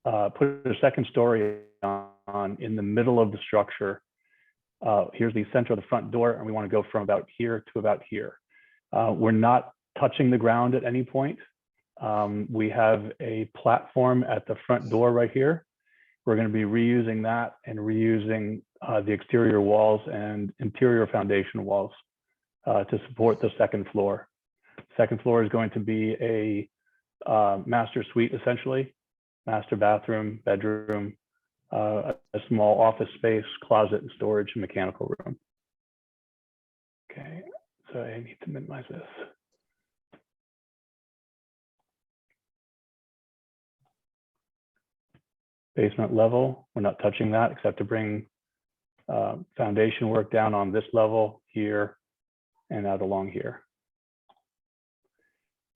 put a second story on in the middle of the structure. Here's the center of the front door, and we want to go from about here to about here. We're not touching the ground at any point. We have a platform at the front door right here. We're going to be reusing that and reusing the exterior walls and interior foundation walls to support the second floor. Second floor is going to be a master suite, essentially, master bathroom, bedroom, a small office space, closet and storage, and mechanical room. Okay, so I need to minimize this. Basement level, we're not touching that except to bring foundation work down on this level here and out along here.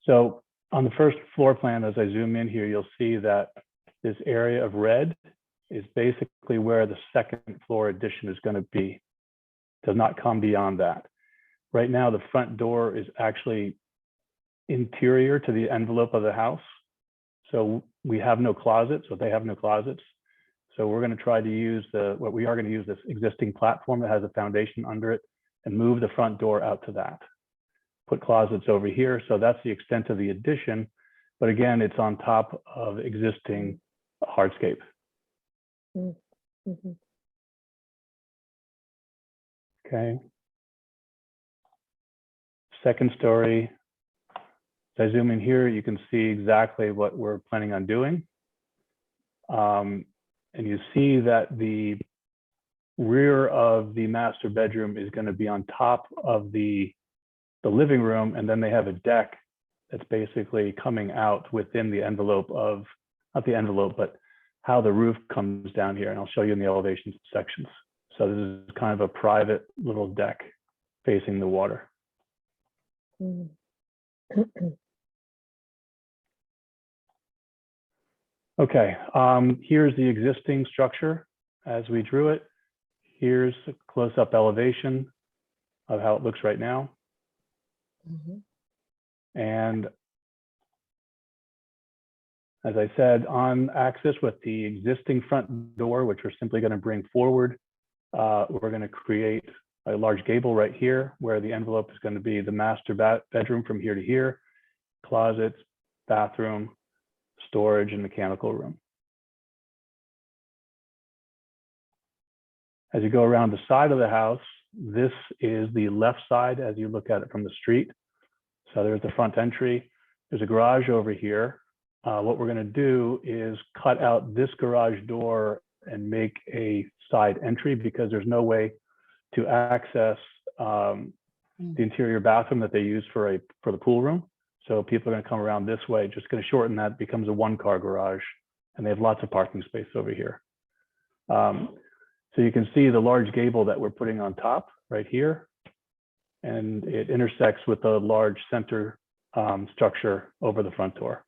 So on the first floor plan, as I zoom in here, you'll see that this area of red is basically where the second floor addition is going to be. Does not come beyond that. Right now, the front door is actually interior to the envelope of the house. So we have no closets, so they have no closets. So we're going to try to use we are going to use this existing platform that has a foundation under it and move the front door out to that. Put closets over here. So that's the extent of the addition. But again, it's on top of existing hardscape. Mm-hmm. Okay. Second story. As I zoom in here, you can see exactly what we're planning on doing. And you see that the rear of the master bedroom is going to be on top of the living room, and then they have a deck that's basically coming out within the envelope of, not the envelope, but how the roof comes down here. And I'll show you in the elevation sections. So this is kind of a private little deck facing the water. Okay, here's the existing structure as we drew it. Here's a close-up elevation of how it looks right now. And as I said, on axis with the existing front door, which we're simply going to bring forward, we're going to create a large gable right here where the envelope is going to be the master bedroom from here to here, closets, bathroom, storage, and mechanical room. As you go around the side of the house, this is the left side as you look at it from the street. So there's the front entry. There's a garage over here. What we're going to do is cut out this garage door and make a side entry because there's no way to access the interior bathroom that they use for the pool room. So people are going to come around this way, just going to shorten that, becomes a one-car garage, and they have lots of parking space over here. So you can see the large gable that we're putting on top right here, and it intersects with the large center structure over the front door.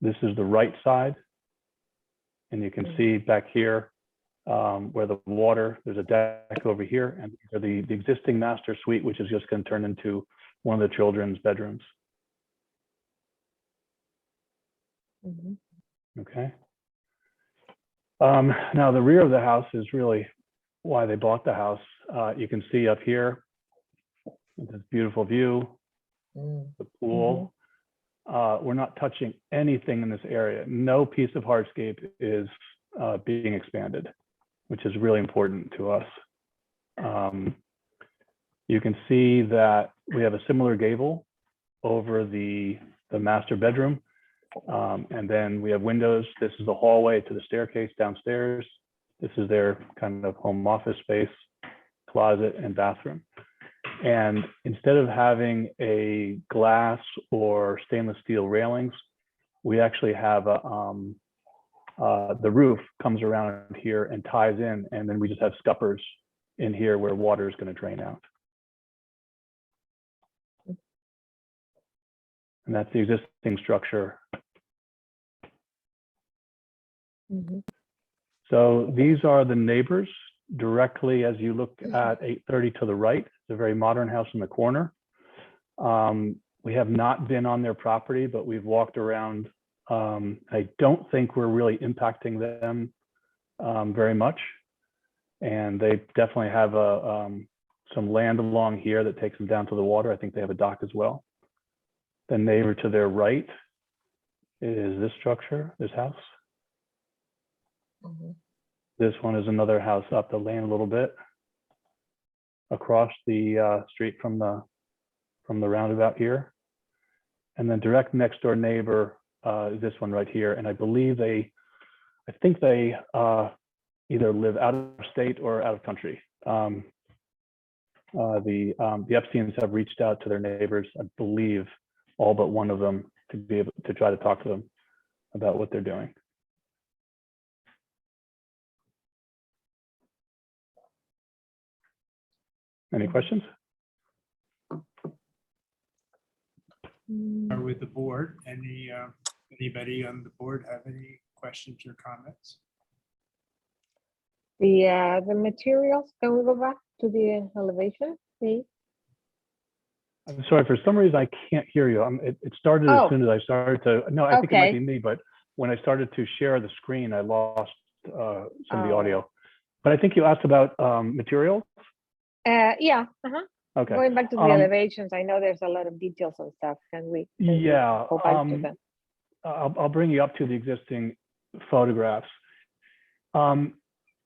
This is the right side, and you can see back here where the water, there's a deck over here, and the existing master suite, which is just going to turn into one of the children's bedrooms. Mhm. Okay. Now the rear of the house is really why they bought the house. You can see up here, this beautiful view, the pool. We're not touching anything in this area. No piece of hardscape is being expanded, which is really important to us. You can see that we have a similar gable over the master bedroom. And then we have windows. This is the hallway to the staircase downstairs. This is their kind of home office space, closet, and bathroom. And instead of having a glass or stainless steel railings, we actually have the roof comes around here and ties in, and then we just have scuppers in here where water is going to drain out. And that's the existing structure. So these are the neighbors directly as you look at 830 to the right. It's a very modern house in the corner. We have not been on their property, but we've walked around. I don't think we're really impacting them very much. And they definitely have some land along here that takes them down to the water. I think they have a dock as well. The neighbor to their right is this structure, this house. This one is another house up the lane a little bit, across the street from the roundabout here. And then direct next door neighbor is this one right here. And I believe I think they either live out of state or out of country. The Epsteins have reached out to their neighbors, I believe all but one of them, to be able to try to talk to them about what they're doing. Any questions? Or with the board, anybody on the board have any questions or comments? The materials, can we go back to the elevation, please? I'm sorry, for some reason I can't hear you. It started as soon as I started to, no, I think it might be me, but when I started to share the screen, I lost some of the audio. But I think you asked about materials. Yeah. Okay. Going back to the elevations, I know there's a lot of details and stuff. Can we yeah, go back to them? I'll bring you up to the existing photographs.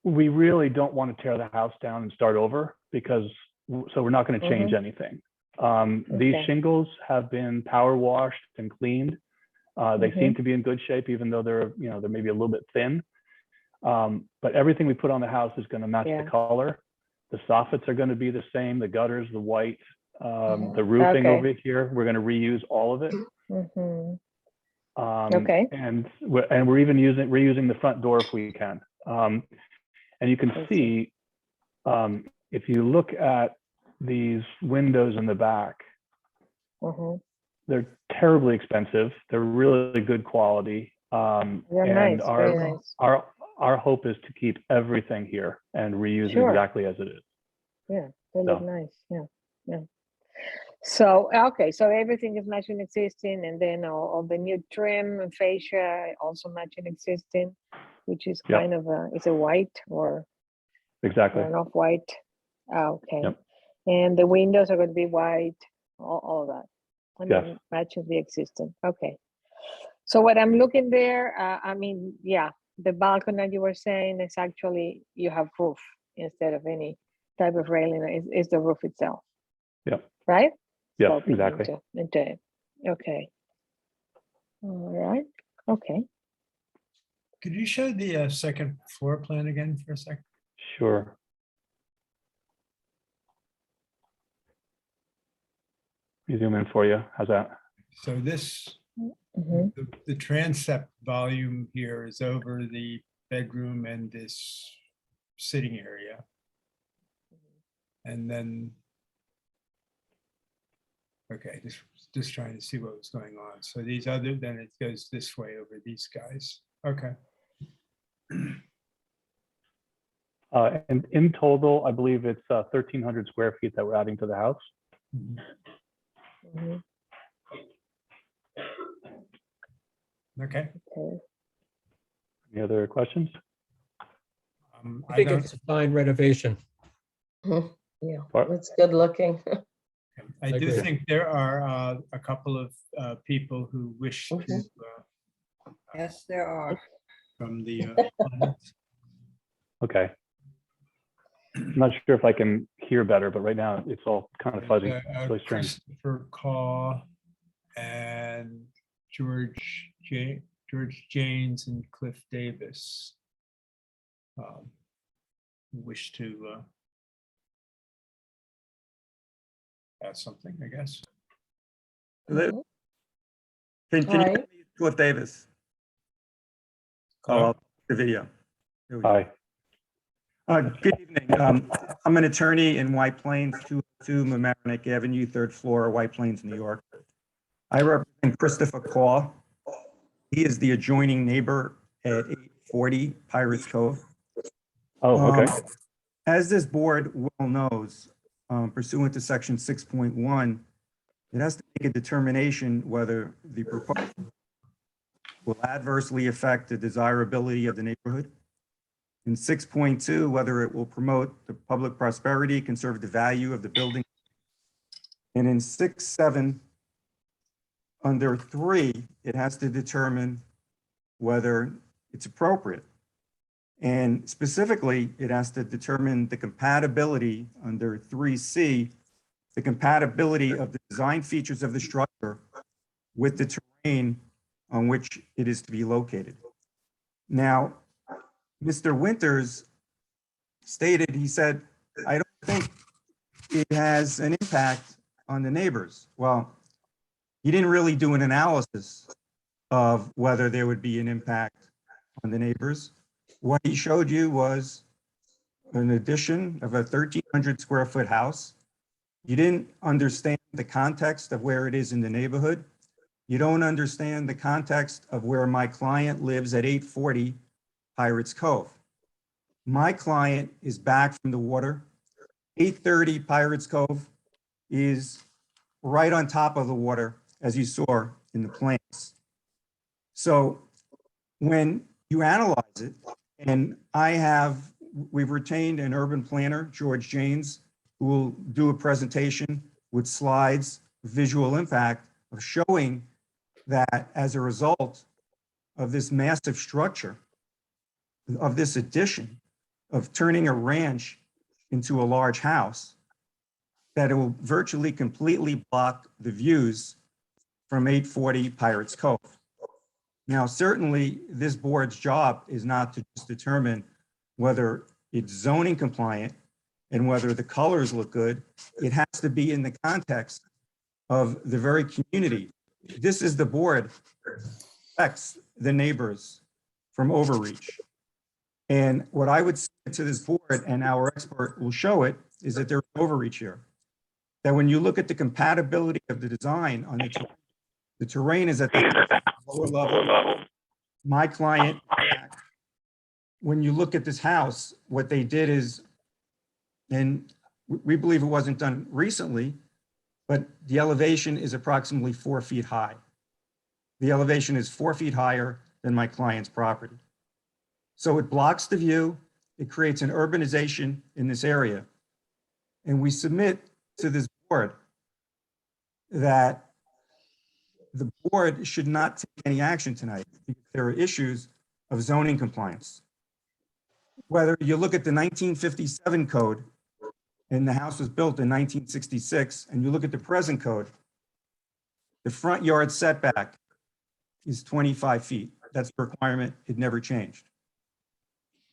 We really don't want to tear the house down and start over so we're not going to change anything. These shingles have been power washed and cleaned. They seem to be in good shape, even though they're maybe a little bit thin. But everything we put on the house is going to match the color. The soffits are going to be the same, the gutters, the white, the roofing over here. We're going to reuse all of it. And we're even reusing the front door if we can. And you can see, if you look at these windows in the back, they're terribly expensive. They're really good quality. And nice, our hope is to keep everything here and reuse it exactly as it is. Yeah, they look nice. Yeah. So, okay, so everything is matching existing, and then all the new trim and fascia also matching existing, which is kind of is a white or exactly an off-white. Okay. Yep. And the windows are going to be white, all that. And Yes. then matches the existing. Okay. So what I'm looking there, I mean, the balcony that you were saying is actually, you have roof instead of any type of railing. It's the roof itself. Yep. Right? Yes, Sloping exactly. into it. Okay. All right. Okay. Could you show the second floor plan again for a second? Sure. Let me zoom in for you. How's that? So this, the transept volume here is over the bedroom and this sitting area. And then, okay, just trying to see what was going on. So these other, then it goes this way over these guys. Okay. And in total, I believe it's 1,300 square feet that we're adding to the house. Okay. Any other questions? I think it's a fine renovation. Yeah, Or- it's good looking. I do agree. think there are a couple of people who wish to, Yes, there are. from the audience. Okay. I'm not sure if I can hear better, but right now it's all kind of fuzzy. It's really strange. Christopher Caw and George Janes and Cliff Davis wish to add something, I guess. Mhm. Can you Hi. Cliff Davis? Hello? The video. Here we go. Hi. Good evening. I'm an attorney in White Plains, 202 Mamaroneck Avenue, 3rd floor, White Plains, New York. I represent Christopher Caw. He is the adjoining neighbor at 840 Pirates Cove. Oh, okay. As this board well knows, pursuant to section 6.1, it has to make a determination whether the proposal will adversely affect the desirability of the neighborhood. In 6.2, whether it will promote the public prosperity, conserve the value of the building. And in 6.7, under 3, it has to determine whether it's appropriate. And specifically, it has to determine the compatibility under 3C, the compatibility of the design features of the structure with the terrain on which it is to be located. Now, Mr. Winters stated, he said, I don't think it has an impact on the neighbors. Well, he didn't really do an analysis of whether there would be an impact on the neighbors. What he showed you was an addition of a 1,300 square foot house. You didn't understand the context of where it is in the neighborhood. You don't understand the context of where my client lives at 840 Pirates Cove. My client is back from the water. 830 Pirates Cove is right on top of the water, as you saw in the plans. So when you analyze it, and we've retained an urban planner, George Janes, who will do a presentation with slides, visual impact of showing that as a result of this massive structure, of this addition, of turning a ranch into a large house, that it will virtually completely block the views from 840 Pirates Cove. Now, certainly this board's job is not to just determine whether it's zoning compliant and whether the colors look good. It has to be in the context of the very community. This is the board that protects the neighbors from overreach. And what I would say to this board, and our expert will show it, is that there's overreach here. That when you look at the compatibility of the design on the terrain is at the lower level. My client, when you look at this house, what they did is, and we believe it wasn't done recently, but the elevation is approximately 4 feet high. The elevation is 4 feet higher than my client's property. So it blocks the view. It creates an urbanization in this area. And we submit to this board that the board should not take any action tonight because there are issues of zoning compliance. Whether you look at the 1957 code and the house was built in 1966, and you look at the present code, the front yard setback is 25 feet. That's the requirement. It never changed.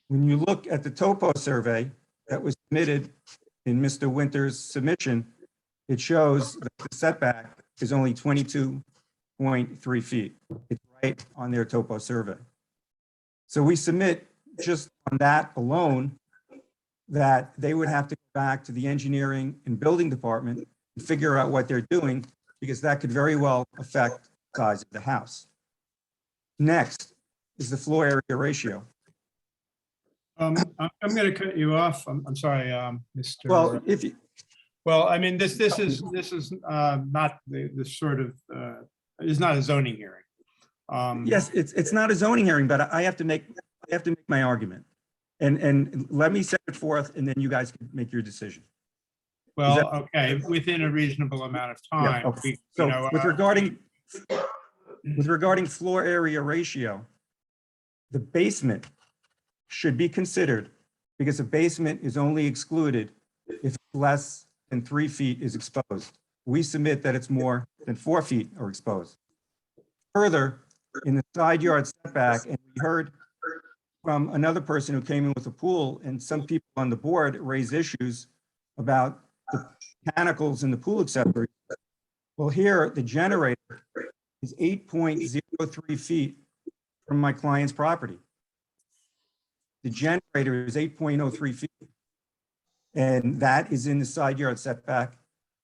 When you look at the topo survey that was submitted in Mr. Winter's submission, it shows that the setback is only 22.3 feet. It's right on their topo survey. So we submit just on that alone that they would have to go back to the engineering and building department and figure out what they're doing, because that could very well affect the size of the house. Next is the floor area ratio. I'm going to cut you off. I'm sorry, Mr. Well, if you, Well, I mean, this is not the sort of, is not a zoning hearing. Yes, it's not a zoning hearing, but I have to make my argument. And let me set it forth and then you guys can make your decision. Well, okay, within a reasonable amount of Yeah, time. okay. you So know, with regarding floor area ratio, the basement should be considered because the basement is only excluded if less than 3 feet is exposed. We submit that it's more than 4 feet are exposed. Further, in the side yard setback, and we heard from another person who came in with a pool, and some people on the board raised issues about the mechanicals in the pool accessory. Well, here, the generator is 8.03 feet from my client's property. The generator is 8.03 feet. And that is in the side yard setback.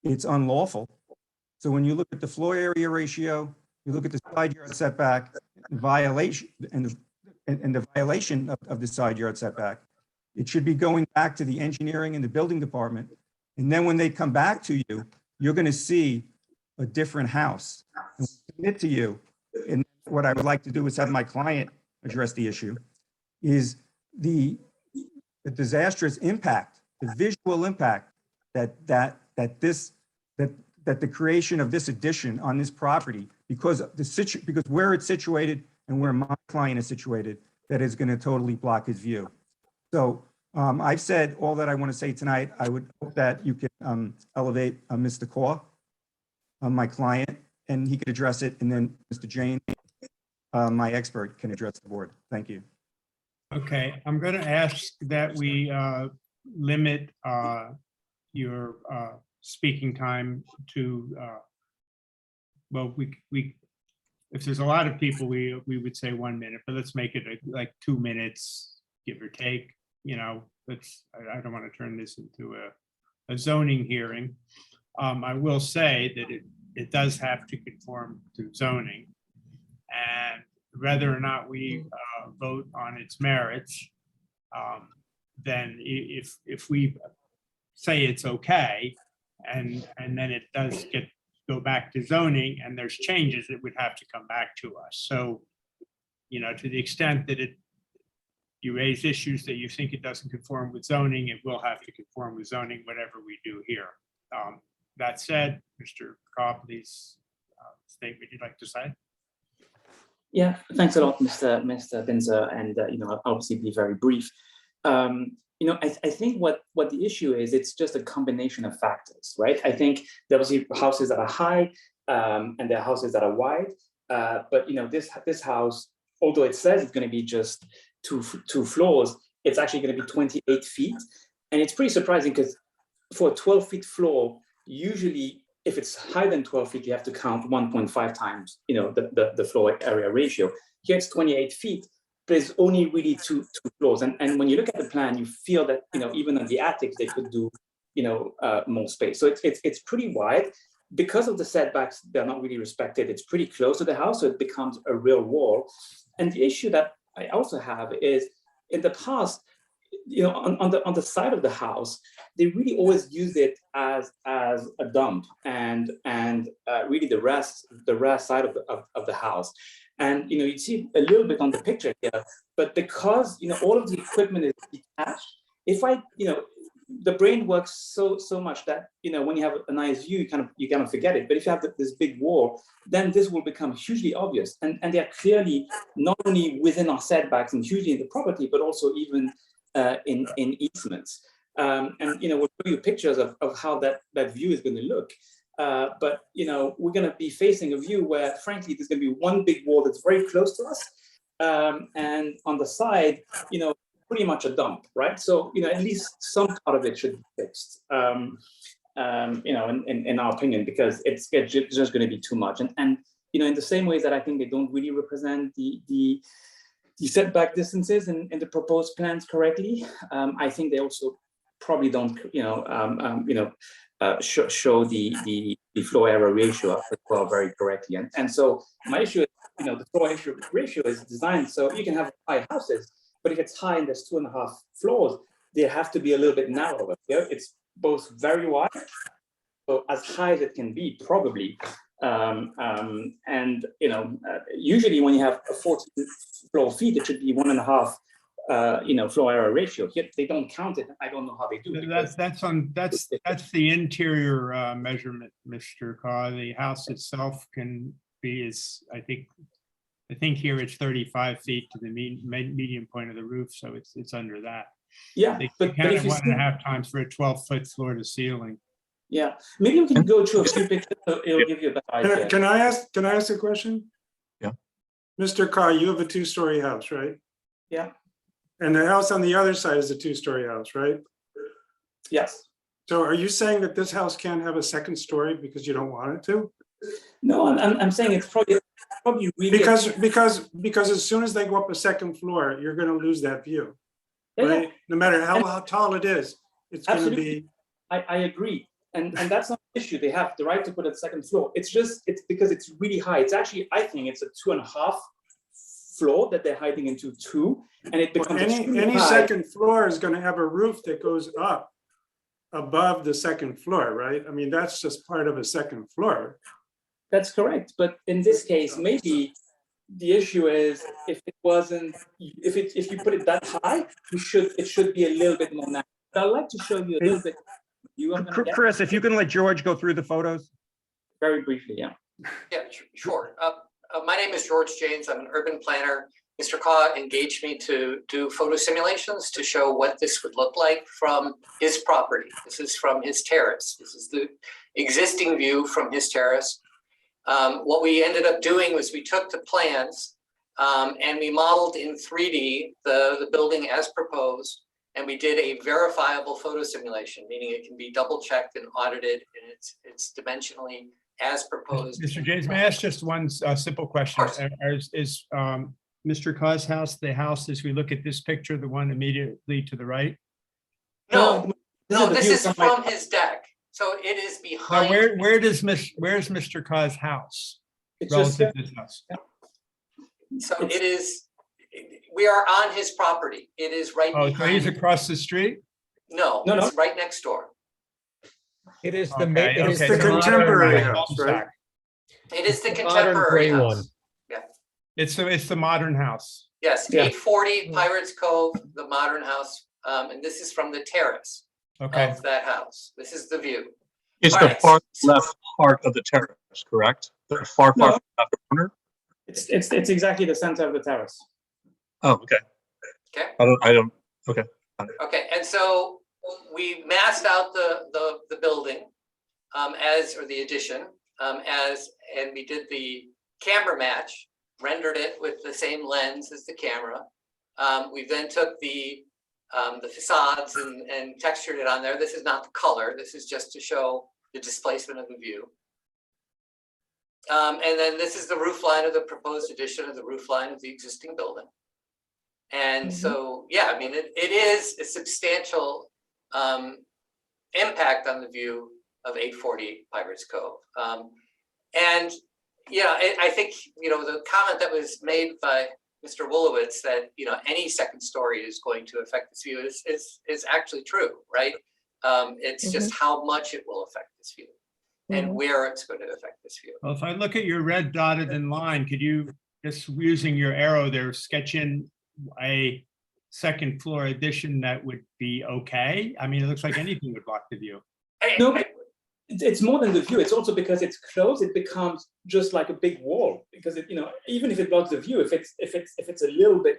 It's unlawful. So when you look at the floor area ratio, you look at the side yard setback violation and the violation of the side yard setback, it should be going back to the engineering and the building department. And then when they come back to you, you're going to see a different house. And submit to you, and what I would like to do is have my client address the issue, is the disastrous impact, the visual impact that the creation of this addition on this property, because where it's situated and where my client is situated, that is going to totally block his view. So I've said all that I want to say tonight. I would hope that you can elevate Mr. Kaw, my client, and he could address it, and then Mr. Jane, my expert, can address the board. Thank you. Okay, I'm going to ask that we limit your speaking time to, well, if there's a lot of people, we would say 1 minute, but let's make it like 2 minutes, give or take. You know, I don't want to turn this into a zoning hearing. I will say that it does have to conform to zoning, and whether or not we vote on its merits, then if we say it's okay, and then it does go back to zoning and there's changes, it would have to come back to us. So, you know, to the extent that you raise issues that you think it doesn't conform with zoning, it will have to conform with zoning, whatever we do here. That said, Mr. Cobb, please state what you'd like to say. Yeah, thanks a lot, Mr. Binzer, and you know, I'll obviously be very brief. You know, I think what the issue is, it's just a combination of factors, right? I think there are obviously houses that are high, and there are houses that are wide, but you know, this house, although it says it's going to be just two floors, it's actually going to be 28 feet, and it's pretty surprising because for a 12-feet floor, usually if it's higher than 12 feet, you have to count 1.5 times, you know, the floor area ratio. Here it's 28 feet. There's only really two floors. And when you look at the plan, you feel that, you know, even on the attics, they could do, you know, more space. So it's pretty wide. Because of the setbacks, they're not really respected. It's pretty close to the house, so it becomes a real wall. And the issue that I also have is, in the past, you know, on the side of the house, they really always used it as a dump and really the rest side of the house. And you know, you see a little bit on the picture here, but because you know all of the equipment is detached, you know, the brain works so much that you know when you have a nice view, you kind of forget it. But if you have this big wall, then this will become hugely obvious, and they are clearly not only within our setbacks and hugely in the property, but also even in easements. And you know, we'll show you pictures of how that view is going to look. But you know, we're going to be facing a view where, frankly, there's going to be one big wall that's very close to us, and on the side, you know, pretty much a dump, right? So you know, at least some part of it should be fixed. You know, in our opinion, because it's just going to be too much. And you know, in the same way that I think they don't really represent the setback distances in the proposed plans correctly, I think they also probably don't, you know, show the floor area ratio as well very correctly. And so my issue is, you know, the floor area ratio is designed so you can have high houses, but if it's high and there's 2.5 floors, they have to be a little bit narrower. Yeah? It's both very wide, so as high as it can be, probably, And usually when you have a 14 floor feet, it should be 1.5 floor area ratio. Yet they don't count it. I don't know how they do it. That's the interior measurement, Mr. Carr. The house itself can be I think here it's 35 feet to the median point of the roof, so it's under that. Yeah, but if you 1.5 times for a 12-foot floor to ceiling. Yeah, maybe we can go through a few pictures. So it'll give you a better idea. Can I ask a question? Yeah. Mr. Carr, you have a 2-story house, right? Yeah. And the house on the other side is a 2-story house, right? Yes. So are you saying that this house can't have a second story because you don't want it to? No, I'm saying it's probably really because as soon as they go up a second floor, you're going to lose that view, right? No matter how tall it is, it's going to be. I agree. And that's not an issue. They have the right to put a second floor. It's because it's really high. It's actually, I think it's a 2.5 floor that they're hiding into 2, and it becomes any second floor is going to have a roof that goes up above the second floor, right? I mean, that's just part of a second floor. That's correct. But in this case, maybe the issue is if you put it that high, it should be a little bit more natural. But I'd like to show you a little bit. Chris, if you can let George go through the photos. Very briefly, yeah. Yeah, sure. My name is George James. I'm an urban planner. Mr. Carr engaged me to do photo simulations to show what this would look like from his property. This is from his terrace. This is the existing view from his terrace. What we ended up doing was we took the plans and we modeled in 3D the building as proposed. And we did a verifiable photo simulation, meaning it can be double checked and audited, and it's dimensionally as proposed. Mr. James, may I ask just one simple question? Is Mr. Carr's house the house as we look at this picture, the one immediately to the right? No, this is from his deck. So it is behind. Now where's Mr. Carr's house relative to this house? So it is. We are on his property. It is right behind. So he's across the street? No, it's right next door. It is the contemporary house, right? It is the contemporary house. Yeah. It's the modern house. Yes, 840 Pirates Cove, the modern house. And this is from the terrace of that house. This is the view. It's the far left part of the terrace, correct? The far left corner? It's exactly the center of the terrace. Oh, okay. Okay. I don't. Okay. Okay, and so we masked out the building or the addition and we did the camera match, rendered it with the same lens as the camera. We then took the facades and textured it on there. This is not the color. This is just to show the displacement of the view. And then this is the roof line of the proposed addition of the roof line of the existing building. And so, yeah, I mean, it is a substantial impact on the view of 840 Pirates Cove. And, yeah, I think, the comment that was made by Mr. Wolowitz that, any second story is going to affect this view is actually true, right? It's just how much it will affect this view and where it's going to affect this view. Well, if I look at your red dotted in line, could you, just using your arrow there, sketch in a second floor addition that would be okay? I mean, it looks like anything would block the view. No, but it's more than the view. It's also because it's closed, it becomes just like a big wall. Because even if it blocks the view, if it's a little bit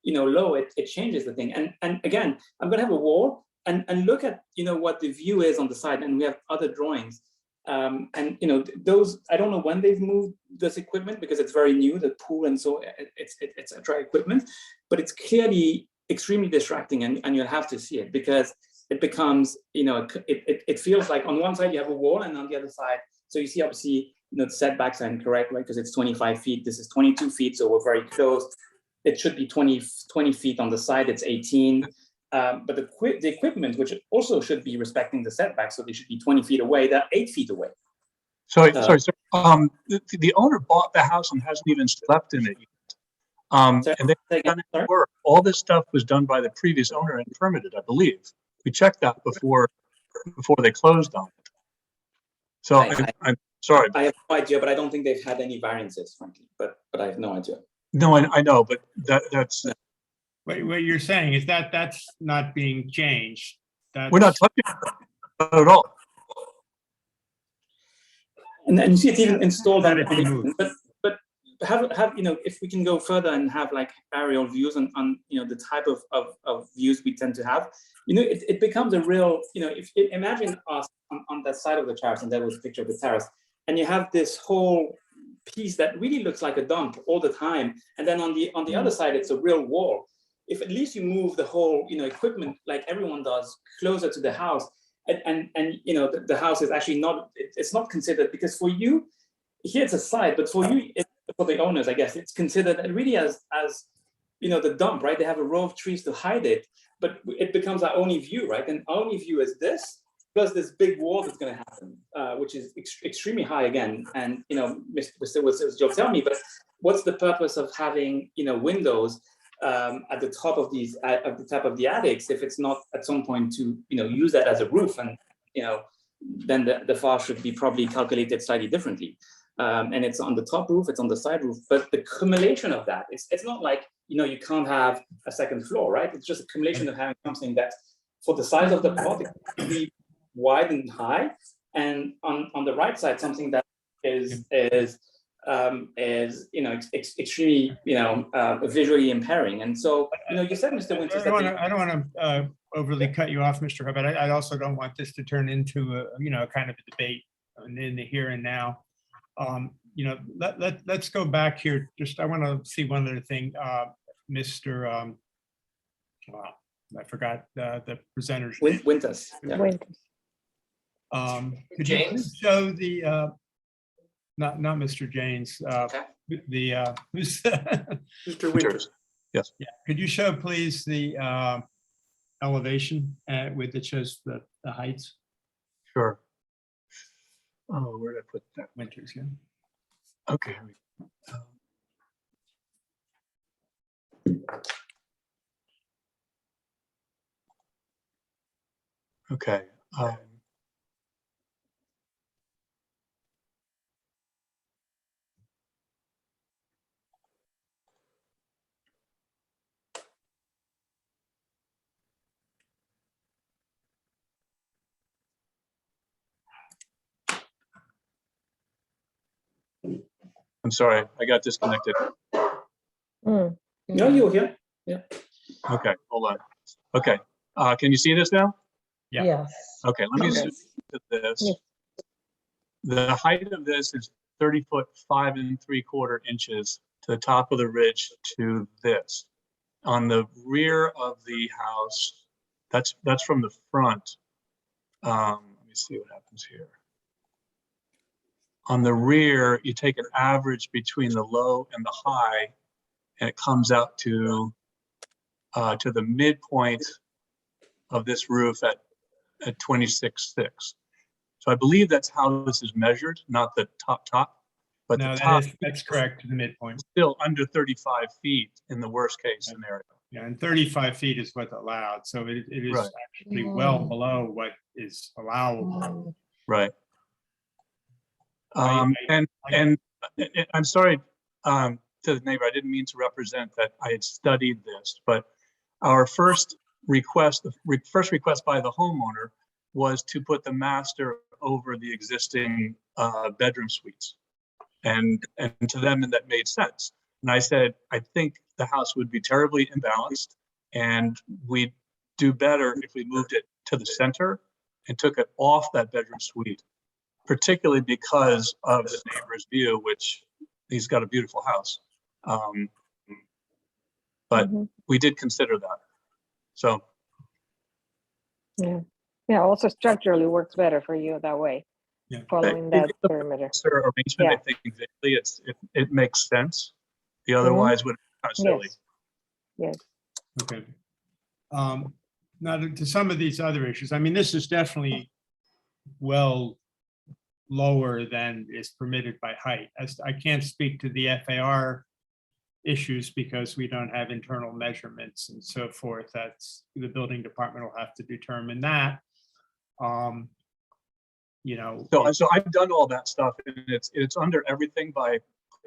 low, it changes the thing. And again, I'm gonna have a wall and look at what the view is on the side, and we have other drawings. And those, I don't know when they've moved this equipment because it's very new, the pool, and so it's a dry equipment, but it's clearly extremely distracting, and you'll have to see it because it becomes, it feels like on one side you have a wall and on the other side, so you see obviously the setbacks are incorrect, right? Because it's 25 feet, this is 22 feet, so we're very close. It should be 20 feet on the side, it's 18. But the equipment, which also should be respecting the setback, so they should be 20 feet away, they're 8 feet away. Sorry, sir. The owner bought the house and hasn't even slept in it yet. And they've done it work. All this stuff was done by the previous owner and permitted, I believe. We checked that before they closed on it. So I'm sorry. I have no idea, but I don't think they've had any variances, frankly, but I have no idea. No, I know, but that's. What you're saying is that that's not being changed. We're not touching it at all. And you see it's even installed Let on it be moved. but have you know, if we can go further and have like aerial views on you know the type of views we tend to have, you know, it becomes a real, you know, if imagine us on that side of the terrace, and there was a picture of the terrace, and you have this whole piece that really looks like a dump all the time, and then on the other side it's a real wall. If at least you move the whole, you know, equipment like everyone does closer to the house, and you know the house is actually not, it's not considered, because for you here it's a side, but for you, for the owners, I guess it's considered really as you know the dump, right? They have a row of trees to hide it, but it becomes our only view, right? And our only view is this plus this big wall that's going to happen, which is extremely high again. And you know, Mr. was Joe tell me, but what's the purpose of having, you know, windows at the top of these at the top of the attics if it's not at some point to, you know, use that as a roof? And you know, then the FAR should be probably calculated slightly differently. And it's on the top roof, it's on the side roof, but the accumulation of that, it's not like, you know, you can't have a second floor, right? It's just a accumulation of having something that for the size of the plot, it can be wide and high, and on the right side, something that is you know, extremely, you know, visually impairing. And so, you know, you said, Mr. Winters, I don't want to overly cut you off, Mr. Hubb, but I also don't want this to turn into a, you know, kind of a debate in the here and now. You know, let's go back here. Just, I want to see one other thing, Mr. Wow, I forgot the presenter's name. Winters. Yeah. Winters. Could you please show the not Mr. James, the who's Mr. Winters. Yes. Yeah. Could you show please the elevation with it shows the heights? Sure. Oh, where did I put that? Winters, yeah. Okay. Okay. I'm sorry, I got disconnected. No, you're here. Yeah. Okay, hold on. Okay, can you see this now? Yeah. Yes. Okay, let me zoom to this. Yes. The height of this is 30 foot 5 3/4 inches to the top of the ridge to this. On the rear of the house, that's from the front. Let me see what happens here. On the rear, you take an average between the low and the high, and it comes out to the midpoint of this roof at 26.6. So I believe that's how this is measured, not the top, but No, the top. that's correct to the midpoint. Still under 35 feet in the worst case scenario. Yeah, and 35 feet is what's allowed. So it is Right. actually well below what is allowable. Right. And I'm sorry to the neighbor, I didn't mean to represent that I had studied this, but our first request by the homeowner was to put the master over the existing bedroom suites. And to them, and that made sense. And I said, I think the house would be terribly imbalanced, and we'd do better if we moved it to the center and took it off that bedroom suite, particularly because of the neighbor's view, which he's got a beautiful house. But we did consider that. So. Yeah. Yeah. Also structurally works better for you that way. Yeah. Following that perimeter. Arrangement, I think visually it makes sense. The otherwise would be kind of silly. Yes. Okay. Now to some of these other issues, I mean, this is definitely well lower than is permitted by height. As I can't speak to the FAR issues because we don't have internal measurements and so forth. That's the building department will have to determine that. you know. So I've done all that stuff, and it's under everything by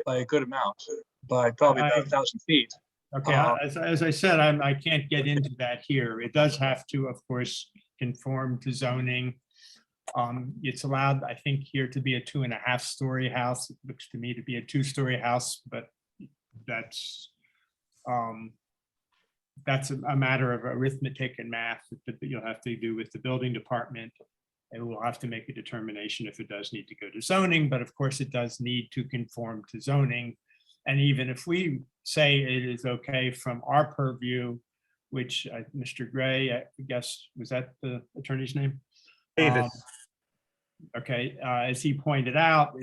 a good amount, by probably about 1,000 feet. Okay, as I said, I can't get into that here. It does have to, of course, conform to zoning. It's allowed, I think, here to be a 2.5-story house. It looks to me to be a 2-story house, but that's a matter of arithmetic and math that you'll have to do with the building department. And we'll have to make a determination if it does need to go to zoning, but of course it does need to conform to zoning. And even if we say it is okay from our purview, which Mr. Gray, I guess, was that the attorney's name? Davis. Okay, as he pointed out,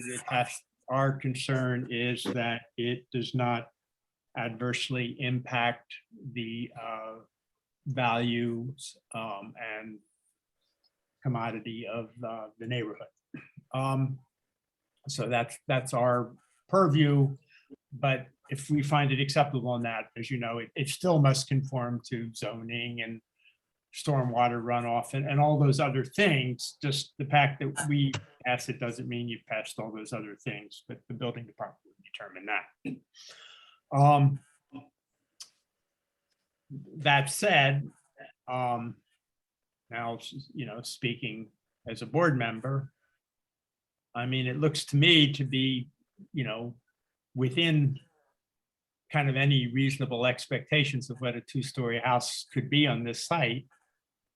our concern is that it does not adversely impact the values and commodity of the neighborhood. So that's our purview. But if we find it acceptable in that, as you know, it still must conform to zoning and stormwater runoff and all those other things. Just the fact that we pass it doesn't mean you've passed all those other things, but the building department will determine that. That said, now, you know, speaking as a board member, I mean, it looks to me to be, you know, within kind of any reasonable expectations of what a 2-story house could be on this site.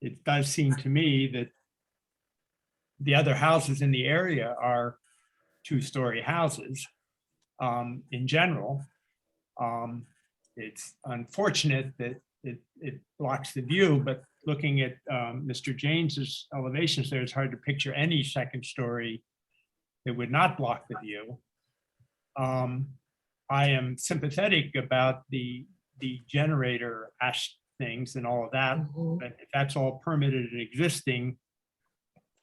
It does seem to me that the other houses in the area are 2-story houses in general. It's unfortunate that it blocks the view, but looking at Mr. James's elevations there, it's hard to picture any 2nd story that would not block the view. I am sympathetic about the generator ash things and all of that, but if that's all permitted and existing,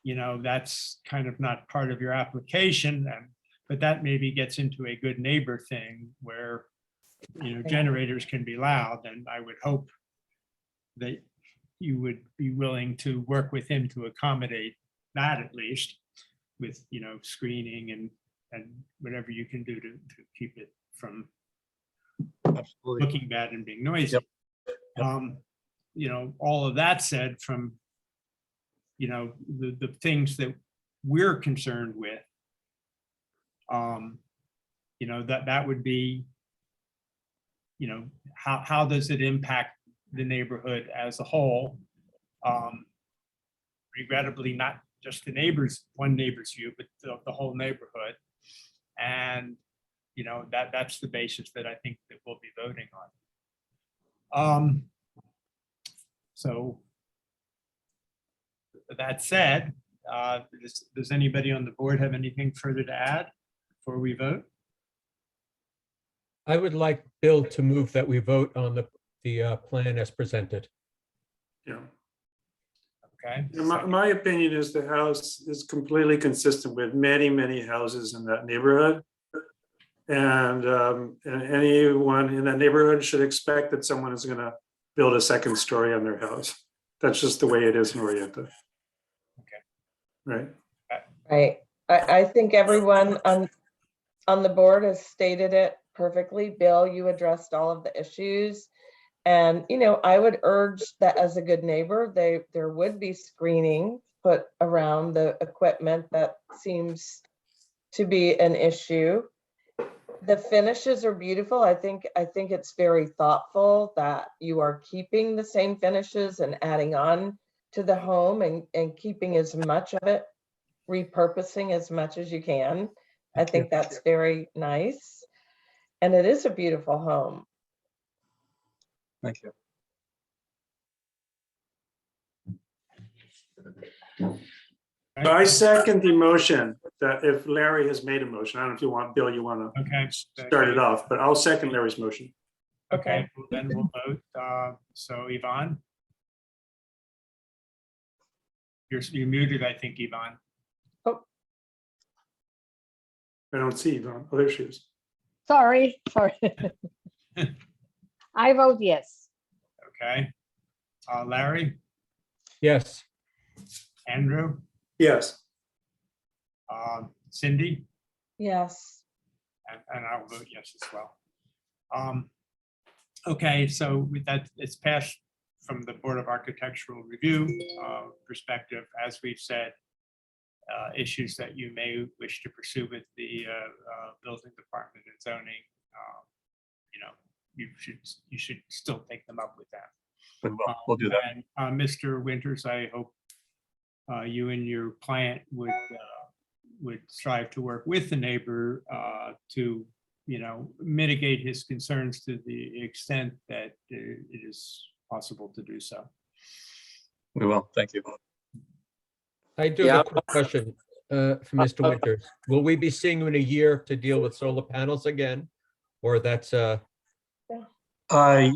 you know, that's kind of not part of your application. But that maybe gets into a good neighbor thing where, you know, generators can be loud, and I would hope that you would be willing to work with him to accommodate that, at least with, you know, screening and whatever you can do to keep it from looking bad and being noisy. You know, all of that said, from, you know, the things that we're concerned with, you know, that would be, you know, how does it impact the neighborhood as a whole? Regrettably, not just the neighbors, one neighbor's view, but the whole neighborhood. And, you know, that's the basis that I think that we'll be voting on. So that said, does anybody on the board have anything further to add before we vote? I would like Bill to move that we vote on the plan as presented. Yeah. Okay. My opinion is the house is completely consistent with many, many houses in that neighborhood. And anyone in that neighborhood should expect that someone is going to build a 2nd story on their house. That's just the way it is in Orienta. Okay. Right. Right. I think everyone on the board has stated it perfectly. Bill, you addressed all of the issues. And, you know, I would urge that as a good neighbor, there would be screening put around the equipment that seems to be an issue. The finishes are beautiful. I think it's very thoughtful that you are keeping the same finishes and adding on to the home and keeping as much of it, repurposing as much as you can. I think that's very nice. And it is a beautiful home. Thank you. I second the motion that if Larry has made a motion, I don't know if you want, Bill, you want to start it off, but I'll second Larry's motion. Okay, well, then we'll vote. So Yvonne? You're muted, I think, Yvonne. I don't see Yvonne. Oh, there she is. Sorry. I vote yes. Okay. Larry? Yes. Andrew? Yes. Cindy, Yes. and I'll vote yes as well. Okay, so with that, it's passed from the Board of Architectural Review perspective, as we've said, issues that you may wish to pursue with the building department and zoning, you should still take them up with that. We'll do that. And Mr. Winters, I hope you and your client would strive to work with the neighbor to mitigate his concerns to the extent that it is possible to do so. We will. Thank you. I do have a quick question for Mr. Winters. Will we be seeing you in a year to deal with solar panels again? Or that's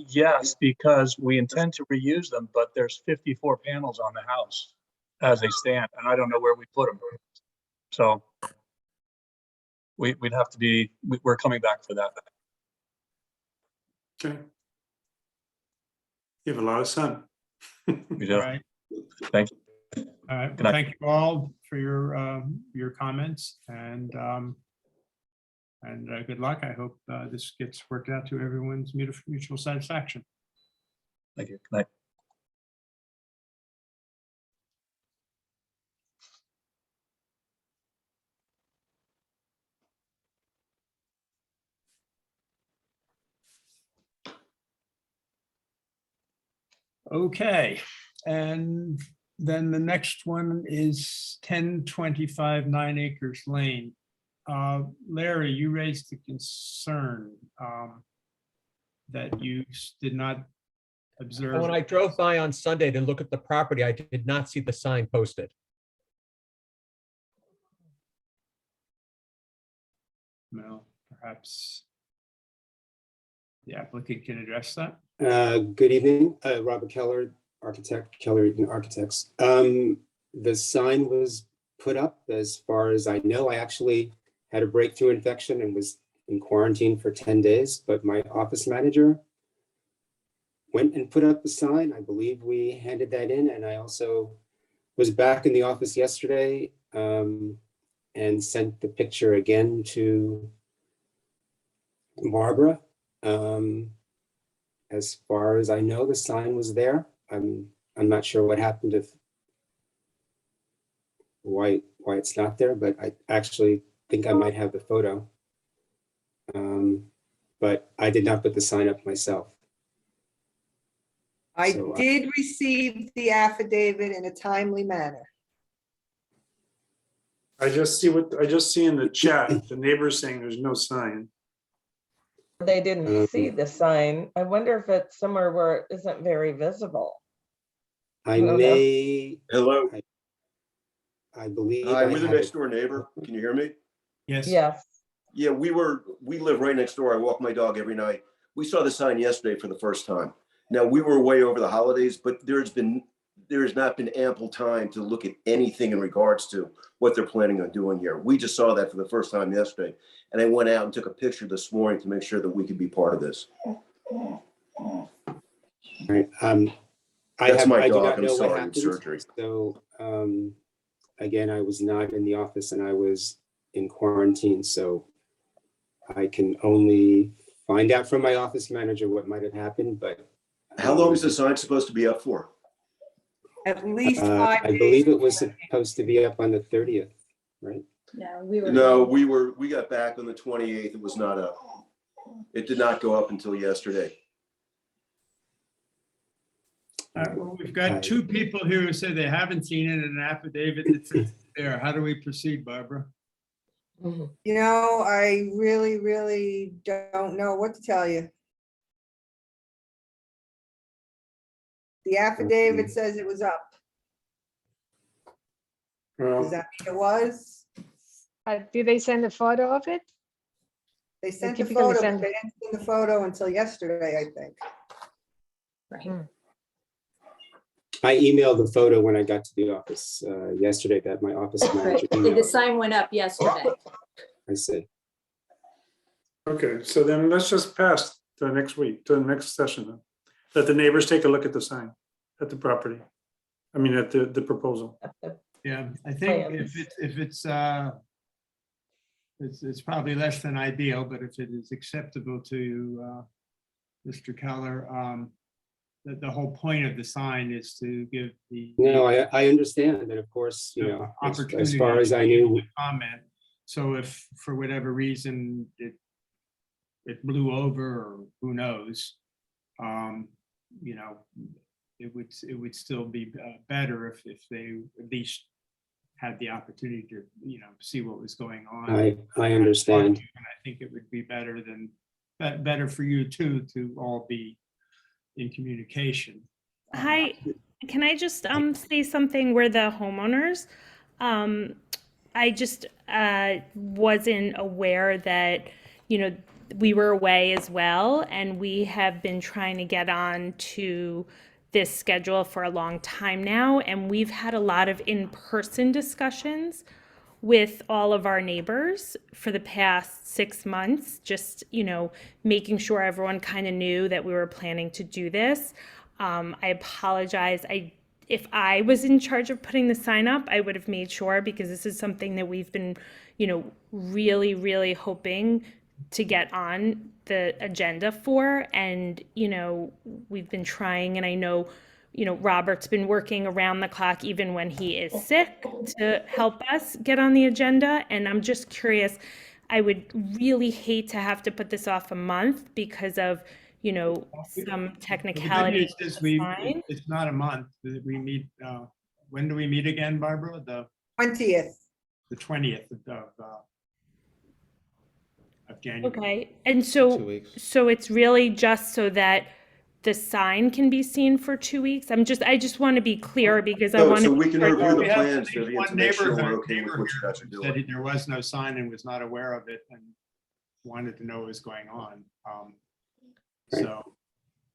Yes, because we intend to reuse them, but there's 54 panels on the house as they stand, and I don't know where we put them. So we'd have to be, we're coming back for that. Okay. You have a lot of sun. We do. All right. Thank you. All right. Good Well, night. thank you all for your comments and good luck. I hope this gets worked out to everyone's mutual satisfaction. Thank you. Good night. Okay, and then the next one is 1025 9 Acres Lane. Larry, you raised the concern that you did not observe. when I drove by on Sunday to look at the property, I did not see the sign posted. Well, perhaps the applicant can address that. Good evening, Robert Keller, architect, Keller Eaton Architects. The sign was put up as far as I know. I actually had a breakthrough infection and was in quarantine for 10 days, but my office manager went and put up the sign. I believe we handed that in, and I also was back in the office yesterday and sent the picture again to Barbara. As far as I know, the sign was there. I'm not sure what happened, if why it's not there, but I actually think I might have the photo. But I did not put the sign up myself. I So, did receive the affidavit in a timely manner. I just see in the chat, the neighbors saying there's no sign. They didn't see the sign. I wonder if it's somewhere where it isn't very visible. I don't know. may, Hello. I believe. Hi, I we're the have next it. door neighbor. Can you hear me? Yes. Yes. Yeah, we live right next door. I walk my dog every night. We saw the sign yesterday for the first time. Now, we were away over the holidays, but there has not been ample time to look at anything in regards to what they're planning on doing here. We just saw that for the first time yesterday. And I went out and took a picture this morning to make sure that we could be part of this. Right. That's my I do dog. not I'm know what sorry, happened. surgery. So again, I was not in the office and I was in quarantine, so I can only find out from my office manager what might have happened. But How long is the sign supposed to be up for? At least 5 I days. believe it was supposed to be up on the 30th, right? No, we got back on the 28th. It was not up. It did not go up until yesterday. Well, we've got two people here who say they haven't seen it in an affidavit that says it's there. How do we proceed, Barbara? You know, I really, really don't know what to tell you. The affidavit says it was up. Does that mean it was? Did they send a photo of it? They sent a typically photo, send- but they didn't send the photo until yesterday, I think. Right. I emailed the photo when I got to the office yesterday that my office manager The emailed. sign went up yesterday. I see. Okay, so then let's just pass to the next week, to the next session. Then. Let the neighbors take a look at the sign, at the property. I mean, at the proposal. Yeah, I think Plans. if it's probably less than ideal, but if it is acceptable to you, Mr. Keller, the whole point of the sign is to give the No, I understand. And of course, you know, as opportunity far as I to knew, comment. So if for whatever reason it blew over, or who knows, you know, it would still be better if they at least had the opportunity to, you know, see what was going on. I understand. And I think it would be better for you too to all be in communication. Hi, can I just say something? We're the homeowners. I just wasn't aware that, you know, we were away as well, and we have been trying to get on to this schedule for a long time now, and we've had a lot of in-person discussions with all of our neighbors for the past 6 months, just, you know, making sure everyone kind of knew that we were planning to do this. I apologize. If I was in charge of putting the sign up, I would have made sure, because this is something that we've been, you know, really, really hoping to get on the agenda for. And, you know, we've been trying, and I know, you know, Robert's been working around the clock, even when he is sick, to help us get on the agenda. And I'm just curious, I would really hate to have to put this off a month because of, you know, some technicality. The good news is it's not a month. We meet, when do we meet again, Barbara? The 20th. The 20th of January. Okay, and so it's really just so that the sign can be seen for 2 weeks? I just want to be clear, because I want to. So we can review the We have plans, at least Vivian, one to make sure neighbor we're okay with what you guys are who doing. said there was no sign and was not aware of it and wanted to know what was going on. So.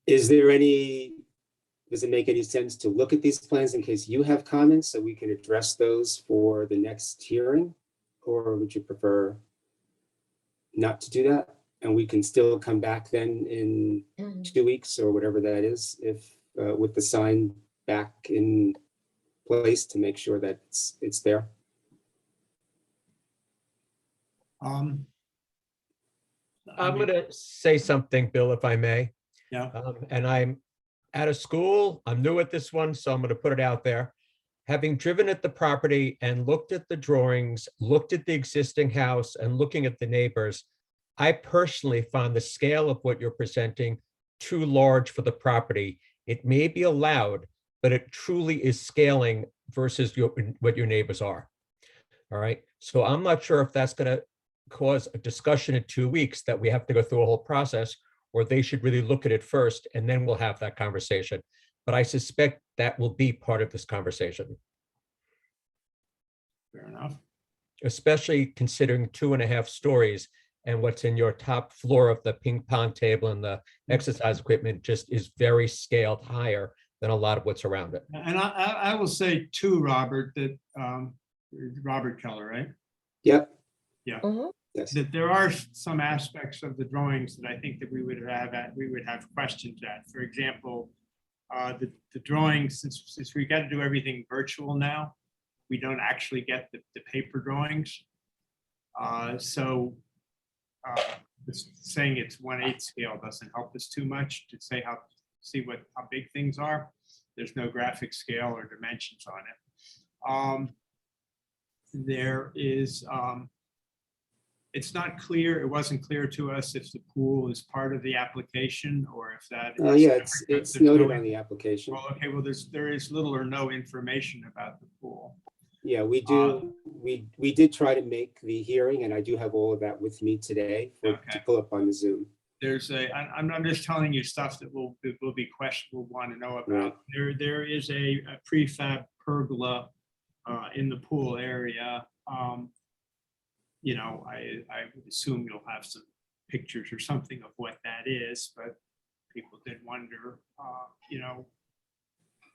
does it make any sense to look at these plans in case you have comments so we can address those for the next hearing? Or would you prefer not to do that? And we can still come back then in 2 weeks or whatever that is, if with the sign back in place to make sure that it's there. I'm going to say something, Bill, if I may. Yeah. And I'm out of school. I'm new at this one, so I'm going to put it out there. Having driven at the property and looked at the drawings, looked at the existing house, and looking at the neighbors, I personally found the scale of what you're presenting too large for the property. It may be allowed, but it truly is scaling versus what your neighbors are. All right. So I'm not sure if that's going to cause a discussion in 2 weeks that we have to go through a whole process, or they should really look at it first and then we'll have that conversation. But I suspect that will be part of this conversation. Fair enough. Especially considering 2.5 stories, and what's in your top floor of the ping pong table and the exercise equipment just is very scaled higher than a lot of what's around it. And I will say too, Robert, that Robert Keller, right? Yep. Yeah. Yes. That there are some aspects of the drawings that I think that we would have questions at. For example, the drawings, since we got to do everything virtual now, we don't actually get the paper drawings. Saying it's 1/8 scale doesn't help us too much to say how big things are. There's no graphic scale or dimensions on it. There is, it's not clear, it wasn't clear to us if the pool is part of the application or if that is. Yeah, it's noted on the application. Well, okay, well, there is little or no information about the pool. Yeah, we do. We did try to make the hearing, and I do have all of that with me today to pull up on the Zoom. I'm just telling you stuff that will be questioned, we'll want to know about. Right. There is a prefab pergola in the pool area. You know, I would assume you'll have some pictures or something of what that is, but people did wonder, you know,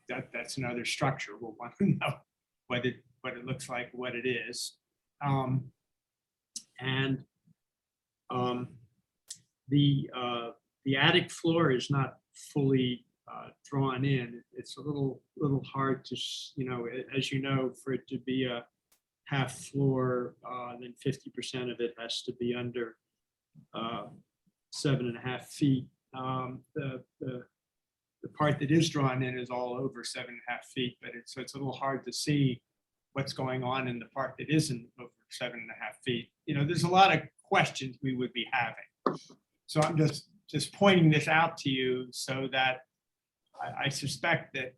that's another structure. We'll want to know what it looks like, what it is. The attic floor is not fully drawn in. It's a little hard to, as you know, for it to be a half floor, then 50% of it has to be under 7.5 feet. The part that is drawn in is all over 7.5 feet, but it's a little hard to see what's going on in the part that isn't over 7.5 feet. There's a lot of questions we would be having. So I'm just pointing this out to you so that I suspect that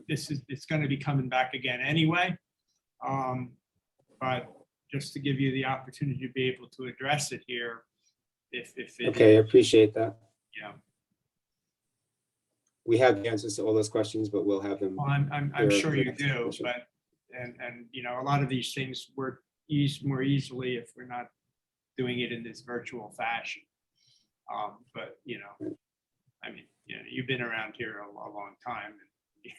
it's going to be coming back again anyway. But just to give you the opportunity to be able to address it here, if it, Okay, I appreciate that. yeah. We have the answers to all those questions, but we'll have them. Well, I'm here sure for the you next do, session. but a lot of these things work more easily if we're not doing it in this virtual fashion. But I mean, you've been around here a long time,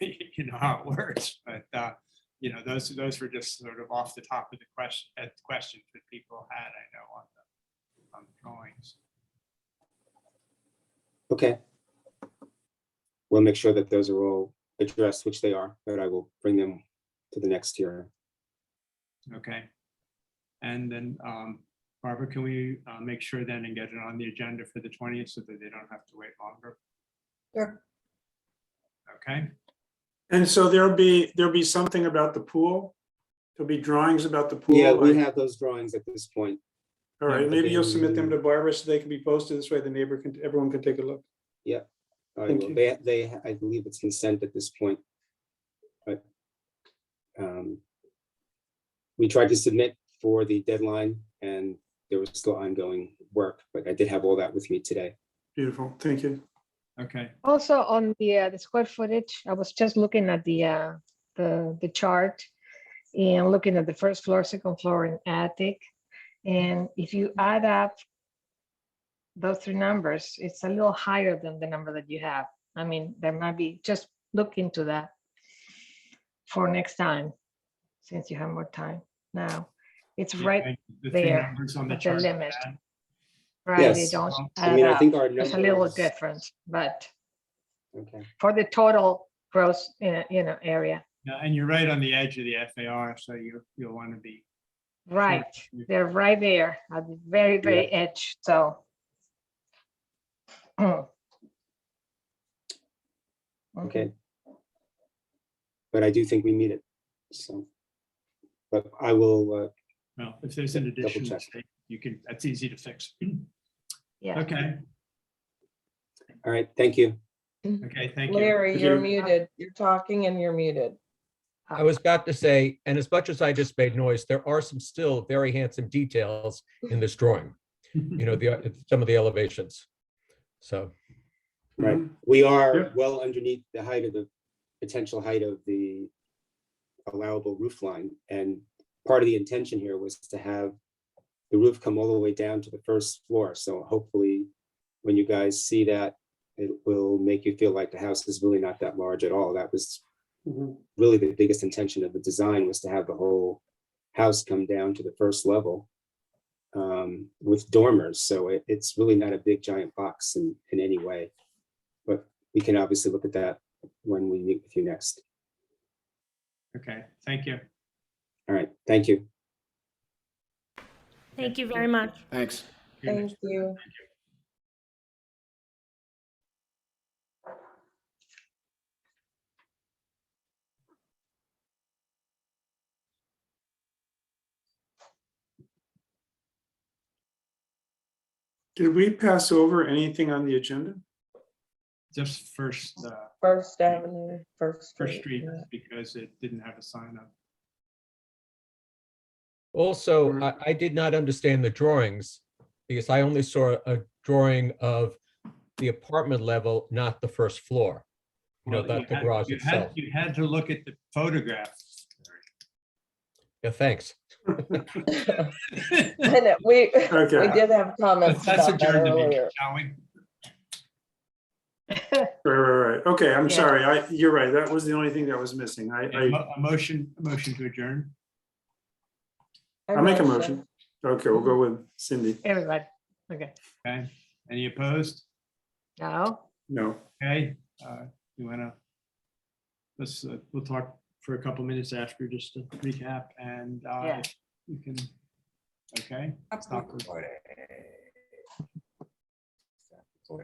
and you know how it works. But those were just sort of off the top of the questions that people had, I know, on the drawings. Okay. We'll make sure that those are all addressed, which they are, but I will bring them to the next hearing. Okay. And then, Barbara, can we make sure then and get it on the agenda for the 20th so that they don't have to wait longer? Sure. Okay. And so there'll be something about the pool. There'll be drawings about the pool. Yeah, we like- have those drawings at this point. All right, but maybe you'll then- submit them to Barbara so they can be posted this way. Everyone can take a look. Yeah. Thank Well, you. I believe it's consent at this point. But we tried to submit for the deadline and there was still ongoing work, but I did have all that with me today. Beautiful, thank you. Okay. Also on the square footage, I was just looking at the chart and looking at the first floor, second floor, and attic. And if you add up those three numbers, it's a little higher than the number that you have. I mean, there might be, just look into that for next time, since you have more time now. It's right The three there numbers on the at the chart. limit. Right, they Yes. don't I add mean, I up. think our It's a little numbers- different, but Okay. for the total gross, area. Yeah, and you're right on the edge of the FAR, so you'll want to be. Right, they're right there at the very, very edge, so. Okay. But I do think we meet it, so. But I will, Well, if there's an double addition, check. that's easy to fix. Yeah. Okay, All right, thank you. okay, thank you. Larry, you're muted. You're talking and you're muted. I was about to say, and as much as I just made noise, there are some still very handsome details in this drawing. Some of the elevations. So. Right, we are well underneath the height of the potential height of the allowable roof line. And part of the intention here was to have the roof come all the way down to the first floor. So hopefully when you guys see that, it will make you feel like the house is really not that large at all. That was really the biggest intention of the design, was to have the whole house come down to the first level with dormers. So it's really not a big giant box in any way. But we can obviously look at that when we meet with you next. Okay, thank you. All right, thank you. Thank you very much. Thanks. Thank you. Did we pass over anything on the agenda? Just First Avenue, First Street, because it didn't have a sign up. Also, I did not understand the drawings because I only saw a drawing of the apartment level, not the first floor. Well, Not the garage itself. You had to look at the photograph. Yeah, thanks. I know, we did have comments Let's about that adjourn the meeting, earlier. shall we? Right. Okay, I'm Yeah. sorry. You're right. That was the only thing that was missing. A motion to adjourn. I'll make a motion. Okay, we'll go with Cindy. Everybody, okay. Okay, any opposed? No, No. Okay, You wanna, we'll talk for a couple minutes after, just to recap, and Yeah. you can, okay? Stop Stop recording.